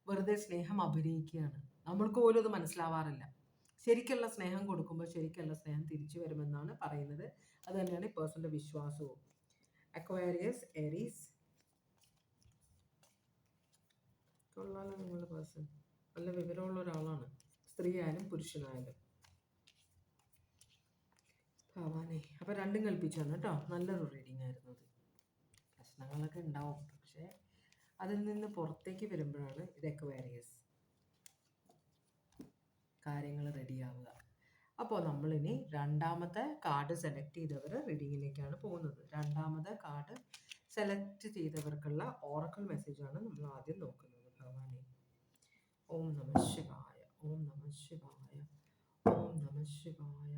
വെറുതെ സ്നേഹം അഭിനയിക്കുകയാണ്. നമ്മൾക്ക് പോലും അത് മനസ്സിലാവാറില്ല. ശരിക്കുള്ള സ്നേഹം കൊടുക്കുമ്പോൾ ശരിക്കുള്ള സ്നേഹം തിരിച്ചു വരുമെന്നാണ് പറയുന്നത്. അത് തന്നെയാണ് ഈ പേഴ്സൻ്റെ വിശ്വാസവും. അക്വേറിയസ്, എരീസ്, കൊള്ളാലോ നിങ്ങളുടെ പേഴ്സൺ. നല്ല വിവരമുള്ള ഒരാളാണ്, സ്ത്രീ ആയാലും പുരുഷനായാലും. ഭഗവാനെ, അപ്പോൾ രണ്ടും കൽപ്പിച്ചു തന്നു കേട്ടോ. നല്ലൊരു റീഡിംഗ് ആയിരുന്നു അത്. പ്രശ്നങ്ങളൊക്കെ ഉണ്ടാവും, പക്ഷേ അതിൽ നിന്ന് പുറത്തേക്ക് വരുമ്പോഴാണ് ഇതൊക്കെ വേരിയസ് കാര്യങ്ങൾ റെഡിയാവുക. അപ്പോൾ നമ്മളിനി രണ്ടാമത്തെ കാർഡ് സെലക്ട് ചെയ്തവർ റീഡിങ്ങിലേക്കാണ് പോകുന്നത്. രണ്ടാമത്തെ കാർഡ് സെലക്ട് ചെയ്തവർക്കുള്ള ഓറക്കിൾ മെസ്സേജാണ് നമ്മൾ ആദ്യം നോക്കുന്നത്. ഭഗവാനെ, ഓം നമഃ ശിവായ, ഓം നമഃ ശിവായ, ഓം നമഃ ശിവായ,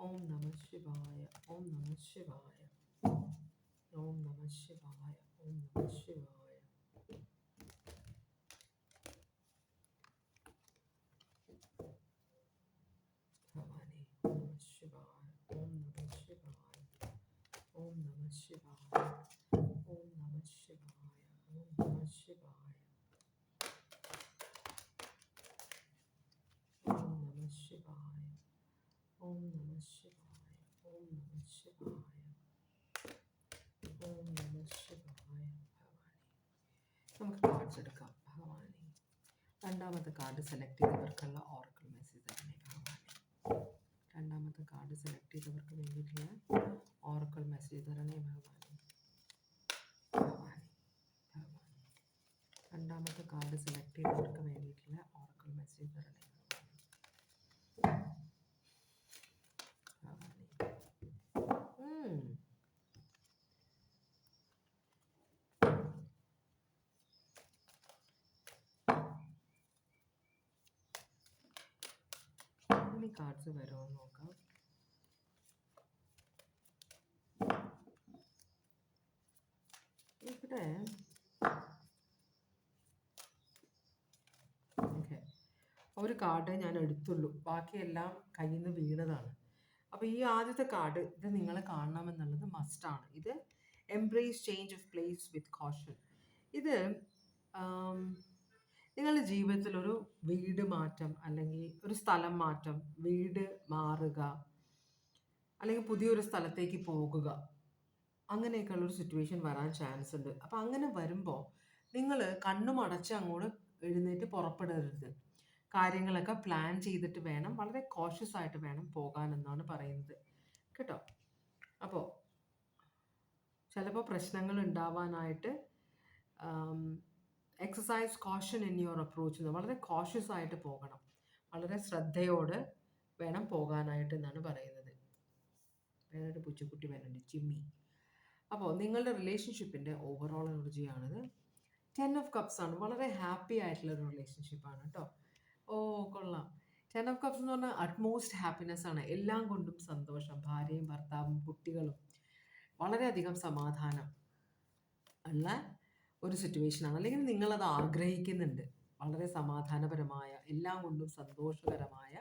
ഓം നമഃ ശിവായ, ഓം നമഃ ശിവായ, ഓം നമഃ ശിവായ, ഓം നമഃ ശിവായ. ഭഗവാനെ, ഓം നമഃ ശിവായ, ഓം നമഃ ശിവായ, ഓം നമഃ ശിവായ, ഓം നമഃ ശിവായ, ഓം നമഃ ശിവായ, ഓം നമഃ ശിവായ, ഓം നമഃ ശിവായ, ഓം നമഃ ശിവായ, ഓം നമഃ ശിവായ. ഭഗവാനെ, നമുക്ക് കാർഡ്സ് എടുക്കാം. ഭഗവാനെ, രണ്ടാമത്തെ കാർഡ് സെലക്ട് ചെയ്തവർക്കുള്ള ഓറക്കിൾ മെസ്സേജ് തന്നെ. ഭഗവാനെ, രണ്ടാമത്തെ കാർഡ് സെലക്ട് ചെയ്തവർക്ക് വേണ്ടിയിട്ടുള്ള ഓറക്കിൾ മെസ്സേജ് തരണേ. ഭഗവാനെ, ഭഗവാനെ, ഭഗവാനെ, രണ്ടാമത്തെ കാർഡ് സെലക്ട് ചെയ്തവർക്ക് വേണ്ടിയിട്ടുള്ള ഓറക്കിൾ മെസ്സേജ് തരണേ. ഭഗവാനെ, ഇനി കാർഡ്സ് വരുമോ നോക്കാം. ഇവിടെ ഓക്കെ, ഒരു കാർഡ് ഞാൻ എടുത്തുള്ളൂ, ബാക്കിയെല്ലാം കയ്യിൽ നിന്ന് വീണതാണ്. അപ്പോൾ ഈ ആദ്യത്തെ കാർഡ്, ഇത് നിങ്ങൾ കാണണമെന്നുള്ളത് മസ്റ്റാണ്. ഇത് embrace change of place with caution. ഇത് നിങ്ങളുടെ ജീവിതത്തിൽ ഒരു വീട് മാറ്റം, അല്ലെങ്കിൽ ഒരു സ്ഥലം മാറ്റം, വീട് മാറുക, അല്ലെങ്കിൽ പുതിയൊരു സ്ഥലത്തേക്ക് പോകുക, അങ്ങനെയൊക്കെയുള്ളൊരു സിറ്റുവേഷൻ വരാൻ ചാൻസ് ഉണ്ട്. അപ്പോൾ അങ്ങനെ വരുമ്പോൾ നിങ്ങൾ കണ്ണുമടച്ച് അങ്ങോട്ട് എഴുന്നേറ്റ് പുറപ്പെടരുത്. കാര്യങ്ങളൊക്കെ പ്ലാൻ ചെയ്തിട്ട് വേണം, വളരെ കോഷ്യസ് ആയിട്ട് വേണം പോകാനെന്നാണ് പറയുന്നത് കേട്ടോ. അപ്പോൾ ചിലപ്പോൾ പ്രശ്നങ്ങൾ ഉണ്ടാവാനായിട്ട് exercise caution in your approach, വളരെ കോഷ്യസ് ആയിട്ട് പോകണം, വളരെ ശ്രദ്ധയോടെ വേണം പോകാനായിട്ട് എന്നാണ് പറയുന്നത്. വേറൊരു പൂച്ചക്കുട്ടി വരുന്നുണ്ട്, ജിമ്മി. അപ്പോൾ നിങ്ങളുടെ റിലേഷൻഷിപ്പിൻ്റെ ഓവറോൾ എനർജിയാണിത്. 10 ഓഫ് കപ്സ് ആണ്, വളരെ ഹാപ്പി ആയിട്ടുള്ളൊരു റിലേഷൻഷിപ്പാണ് കേട്ടോ. ഓ കൊള്ളാം. 10 ഓഫ് കപ്സ് എന്ന് പറഞ്ഞാൽ അറ്റ്മോസ്റ്റ് ഹാപ്പിനെസ് ആണ്, എല്ലാം കൊണ്ടും സന്തോഷം, ഭാര്യയും ഭർത്താവും കുട്ടികളും, വളരെയധികം സമാധാനം ഉള്ള ഒരു സിറ്റുവേഷനാണ്. അല്ലെങ്കിൽ നിങ്ങളത് ആഗ്രഹിക്കുന്നുണ്ട്, വളരെ സമാധാനപരമായ, എല്ലാം കൊണ്ടും സന്തോഷകരമായ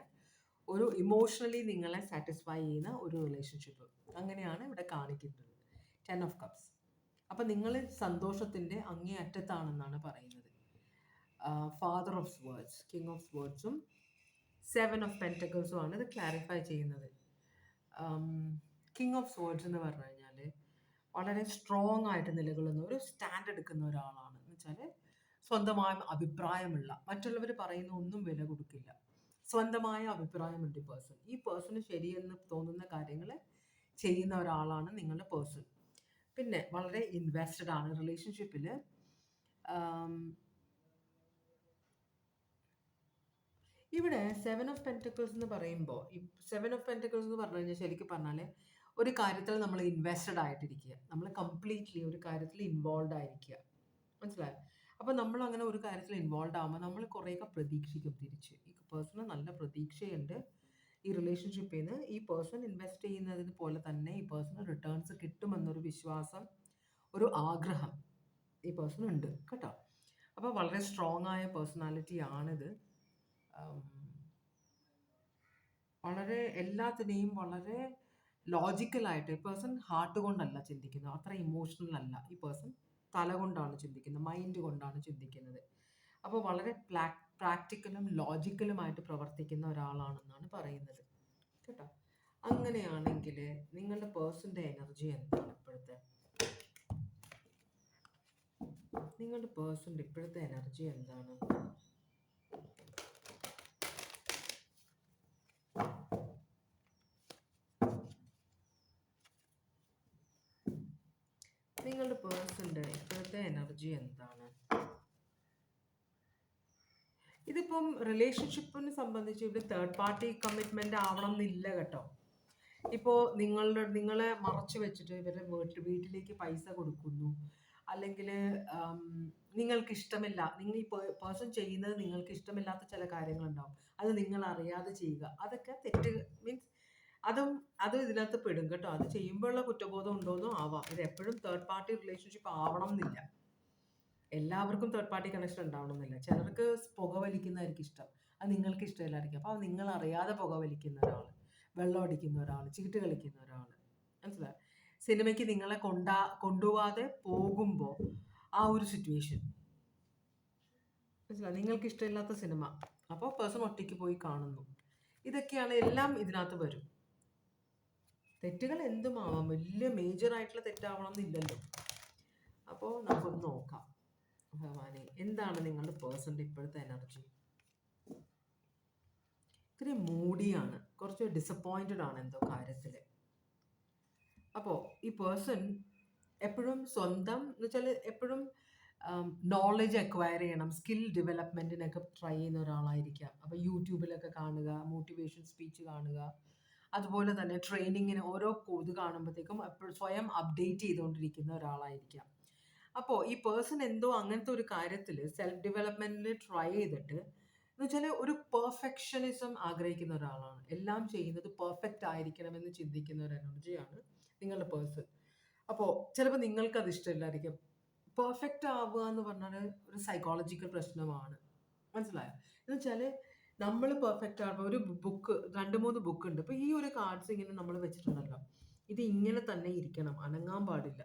ഒരു ഇമോഷണലി നിങ്ങളെ സാറ്റിസ്ഫൈ ചെയ്യുന്ന ഒരു റിലേഷൻഷിപ്പ്, അങ്ങനെയാണ് ഇവിടെ കാണിക്കുന്നത് 10 ഓഫ് കപ്സ്. അപ്പം നിങ്ങൾ സന്തോഷത്തിൻ്റെ അങ്ങേ അറ്റത്താണെന്നാണ് പറയുന്നത്. Father of words, king of വേർഡ്സും 7 ഓഫ് പെൻറ്റക്കിൾസും ആണ് ഇത് ക്ലാരിഫൈ ചെയ്യുന്നത്. കിങ് ഓഫ് വേർഡ്സ് എന്ന് പറഞ്ഞു കഴിഞ്ഞാൽ വളരെ സ്ട്രോങ് ആയിട്ട് നിലകൊള്ളുന്ന, ഒരു സ്റ്റാൻഡ് എടുക്കുന്ന ഒരാളാണ്. എന്ന് വെച്ചാൽ സ്വന്തമായ അഭിപ്രായമുള്ള, മറ്റുള്ളവർ പറയുന്ന ഒന്നും വില കൊടുക്കില്ല, സ്വന്തമായ അഭിപ്രായമുണ്ട് ഈ പേഴ്സൺ. ഈ പേഴ്സണ് ശരിയെന്ന് തോന്നുന്ന കാര്യങ്ങൾ ചെയ്യുന്ന ഒരാളാണ് നിങ്ങളുടെ പേഴ്സൺ. പിന്നെ വളരെ ഇൻവെസ്റ്റഡ് ആണ് റിലേഷൻഷിപ്പിൽ. ഇവിടെ 7 ഓഫ് പെൻറ്റക്കിൾസ് എന്ന് പറയുമ്പോൾ, ഈ 7 ഓഫ് പെൻറ്റക്കിൾസ് എന്ന് പറഞ്ഞു കഴിഞ്ഞാൽ ശരിക്കും പറഞ്ഞാൽ ഒരു കാര്യത്തിൽ നമ്മൾ ഇൻവെസ്റ്റഡ് ആയിട്ടിരിക്കുക, നമ്മൾ കംപ്ലീറ്റ്ലി ഒരു കാര്യത്തിൽ ഇൻവോൾവ് ആയിരിക്കുക, മനസ്സിലായോ? അപ്പോൾ നമ്മൾ അങ്ങനെ ഒരു കാര്യത്തിൽ ഇൻവോൾവ് ആകുമ്പോൾ നമ്മൾ കുറേയൊക്കെ പ്രതീക്ഷിക്കും തിരിച്ച്. ഈ പേഴ്സണ് നല്ല പ്രതീക്ഷയുണ്ട് ഈ റിലേഷൻഷിപ്പിൽ നിന്ന്. ഈ പേഴ്സൺ ഇൻവെസ്റ്റ് ചെയ്യുന്നതിന് പോലെ തന്നെ ഈ പേഴ്സണ് റിട്ടേൺസ് കിട്ടുമെന്നൊരു വിശ്വാസം, ഒരു ആഗ്രഹം ഈ പേഴ്സൺ ഉണ്ട് കേട്ടോ. അപ്പോൾ വളരെ സ്ട്രോങ് ആയ പേഴ്സണാലിറ്റി ആണിത്. വളരെ എല്ലാത്തിനെയും വളരെ ലോജിക്കലായിട്ട്, ഈ പേഴ്സൺ ഹാർട്ട് കൊണ്ടല്ല ചിന്തിക്കുന്നത്, അത്ര ഇമോഷണൽ അല്ല ഈ പേഴ്സൺ, തല കൊണ്ടാണ് ചിന്തിക്കുന്നത്, മൈൻഡ് കൊണ്ടാണ് ചിന്തിക്കുന്നത്. അപ്പോൾ വളരെ പ്രാക്ടിക്കലും ലോജിക്കലുമായിട്ട് പ്രവർത്തിക്കുന്ന ഒരാളാണെന്നാണ് പറയുന്നത് കേട്ടോ. അങ്ങനെയാണെങ്കിൽ നിങ്ങളുടെ പേഴ്സൻ്റെ എനർജി എന്താണ് ഇപ്പോഴത്തെ? നിങ്ങളുടെ പേഴ്സൻ്റെ ഇപ്പോഴത്തെ എനർജി എന്താണ്? എനർജി എന്താണ്? ഇതിപ്പം റിലേഷൻഷിപ്പിനെ സംബന്ധിച്ച് ഇവിടെ തേർഡ് പാർട്ടി കമ്മിറ്റ്മെന്റ് ആവണം എന്നില്ല കേട്ടോ. ഇപ്പോൾ നിങ്ങളെ മറച്ചു വെച്ചിട്ട് ഇവരുടെ വീട്ടിലേക്ക് പൈസ കൊടുക്കുന്നു, അല്ലെങ്കിൽ നിങ്ങൾക്ക് ഇഷ്ടമില്ല, നിങ്ങൾ ഈ പേഴ്സൺ ചെയ്യുന്നത് നിങ്ങൾക്ക് ഇഷ്ടമില്ലാത്ത ചില കാര്യങ്ങളുണ്ടാവും, അത് നിങ്ങൾ അറിയാതെ ചെയ്യുക, അതൊക്കെ തെറ്റ്. മീൻസ് അത് ഇതിനകത്ത് പെടും കേട്ടോ. അത് ചെയ്യുമ്പോഴുള്ള കുറ്റബോധം ഉണ്ടോയെന്നോ ആവാം. ഇത് എപ്പോഴും തേർഡ് പാർട്ടി റിലേഷൻഷിപ്പ് ആവണം എന്നില്ല. എല്ലാവർക്കും തേർഡ് പാർട്ടി കണക്ഷൻ ഉണ്ടാവണമെന്നില്ല. ചിലർക്ക് പുക വലിക്കുന്നതായിരിക്കും ഇഷ്ടം, അത് നിങ്ങൾക്ക് ഇഷ്ടമില്ലായിരിക്കും. അപ്പോൾ നിങ്ങൾ അറിയാതെ പുക വലിക്കുന്ന ഒരാൾ, വെള്ളം അടിക്കുന്ന ഒരാൾ, ചീട്ട് കളിക്കുന്ന ഒരാൾ, മനസ്സിലായി, സിനിമയ്ക്ക് നിങ്ങളെ കൊണ്ടുപോകാതെ പോകുമ്പോൾ ആ ഒരു സിറ്റുവേഷൻ, മനസ്സിലായി, നിങ്ങൾക്ക് ഇഷ്ടമില്ലാത്ത സിനിമ, അപ്പോൾ പേഴ്സൺ ഒറ്റയ്ക്ക് പോയി കാണുന്നു. ഇതൊക്കെയാണ്, എല്ലാം ഇതിനകത്ത് വരും. തെറ്റുകൾ എന്തുമാവാം, വലിയ മേജർ ആയിട്ടുള്ള തെറ്റാവണം എന്നില്ലല്ലോ. അപ്പോൾ നമുക്കൊന്ന് നോക്കാം. ഭഗവാനെ, എന്താണ് നിങ്ങളുടെ പേഴ്സൻ്റെ ഇപ്പോഴത്തെ എനർജി? ഇത്തിരി മൂഡിയാണ്, കുറച്ച് ഡിസപ്പോയിൻറ്റഡ് ആണ് എന്തോ കാര്യത്തിൽ. അപ്പോൾ ഈ പേഴ്സൺ എപ്പോഴും സ്വന്തം എന്ന് വെച്ചാൽ എപ്പോഴും നോളജ് അക്വയർ ചെയ്യണം, സ്കിൽ ഡെവലപ്മെൻറ്റിനൊക്കെ ട്രൈ ചെയ്യുന്ന ഒരാളായിരിക്കാം. അപ്പോൾ യൂട്യൂബിലൊക്കെ കാണുക, മോട്ടിവേഷൻ സ്പീച്ച് കാണുക, അതുപോലെ തന്നെ ട്രെയിനിങ്ങിന് ഓരോ ഇത് കാണുമ്പോഴത്തേക്കും എപ്പോഴും സ്വയം അപ്ഡേറ്റ് ചെയ്തുകൊണ്ടിരിക്കുന്ന ഒരാളായിരിക്കാം. അപ്പോൾ ഈ പേഴ്സൺ എന്തോ അങ്ങനത്തെ ഒരു കാര്യത്തിൽ സെൽഫ് ഡെവലപ്മെൻറ്റിൽ ട്രൈ ചെയ്തിട്ട് എന്ന് വെച്ചാൽ ഒരു പെർഫെക്ഷനിസം ആഗ്രഹിക്കുന്ന ഒരാളാണ്. എല്ലാം ചെയ്യുന്നത് പെർഫെക്റ്റ് ആയിരിക്കണമെന്ന് ചിന്തിക്കുന്ന ഒരു എനർജിയാണ് നിങ്ങളുടെ പേഴ്സൺ. അപ്പോൾ ചിലപ്പോൾ നിങ്ങൾക്കത് ഇഷ്ടമില്ലായിരിക്കും. പെർഫെക്റ്റ് ആവുക എന്ന് പറഞ്ഞാൽ ഒരു സൈക്കോളജിക്കൽ പ്രശ്നമാണ്, മനസ്സിലായോ? എന്ന് വെച്ചാൽ നമ്മൾ പെർഫെക്റ്റ് ആകുമ്പോൾ ഒരു ബുക്ക്, 2-3 ബുക്ക് ഉണ്ട്. അപ്പോൾ ഈ ഒരു കാർഡ്സ് ഇങ്ങനെ നമ്മൾ വെച്ചിട്ടുണ്ടല്ലോ, ഇത് ഇങ്ങനെ തന്നെ ഇരിക്കണം, അനങ്ങാൻ പാടില്ല,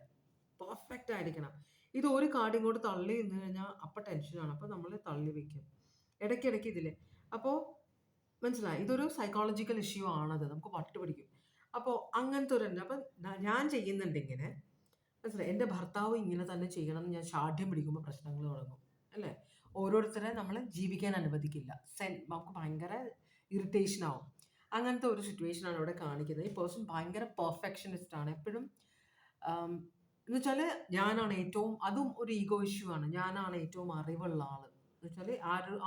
പെർഫെക്റ്റ് ആയിരിക്കണം. ഇത് ഒരു കാർഡ് ഇങ്ങോട്ട് തള്ളി നിന്ന് കഴിഞ്ഞാൽ അപ്പം ടെൻഷനാണ്. അപ്പോൾ നമ്മൾ തള്ളി വെക്കും ഇടയ്ക്കിടയ്ക്ക് ഇതിൽ. അപ്പോൾ മനസ്സിലായി, ഇതൊരു സൈക്കോളജിക്കൽ ഇഷ്യൂ ആണത്, നമുക്ക് പിടിക്കും. അപ്പോൾ അങ്ങനത്തെ ഒരു അപ്പം ഞാൻ ചെയ്യുന്നുണ്ട് ഇങ്ങനെ, മനസ്സിലായി, എൻ്റെ ഭർത്താവ് ഇങ്ങനെ തന്നെ ചെയ്യണം എന്ന് ഞാൻ ശാഠ്യം പിടിക്കുമ്പോൾ പ്രശ്നങ്ങൾ തുടങ്ങും, അല്ലേ? ഓരോരുത്തരെ നമ്മൾ ജീവിക്കാൻ അനുവദിക്കില്ല, നമുക്ക് ഭയങ്കര ഇറിറ്റേഷൻ ആവും. അങ്ങനത്തെ ഒരു സിറ്റുവേഷനാണ് ഇവിടെ കാണിക്കുന്നത്. ഈ പേഴ്സൺ ഭയങ്കര പെർഫെക്ഷനിസ്റ്റ് ആണ് എപ്പോഴും. എന്ന് വെച്ചാൽ ഞാനാണ് ഏറ്റവും, അതും ഒരു ഈഗോ ഇഷ്യൂ ആണ്, ഞാനാണ് ഏറ്റവും അറിവുള്ള ആൾ എന്ന് വെച്ചാൽ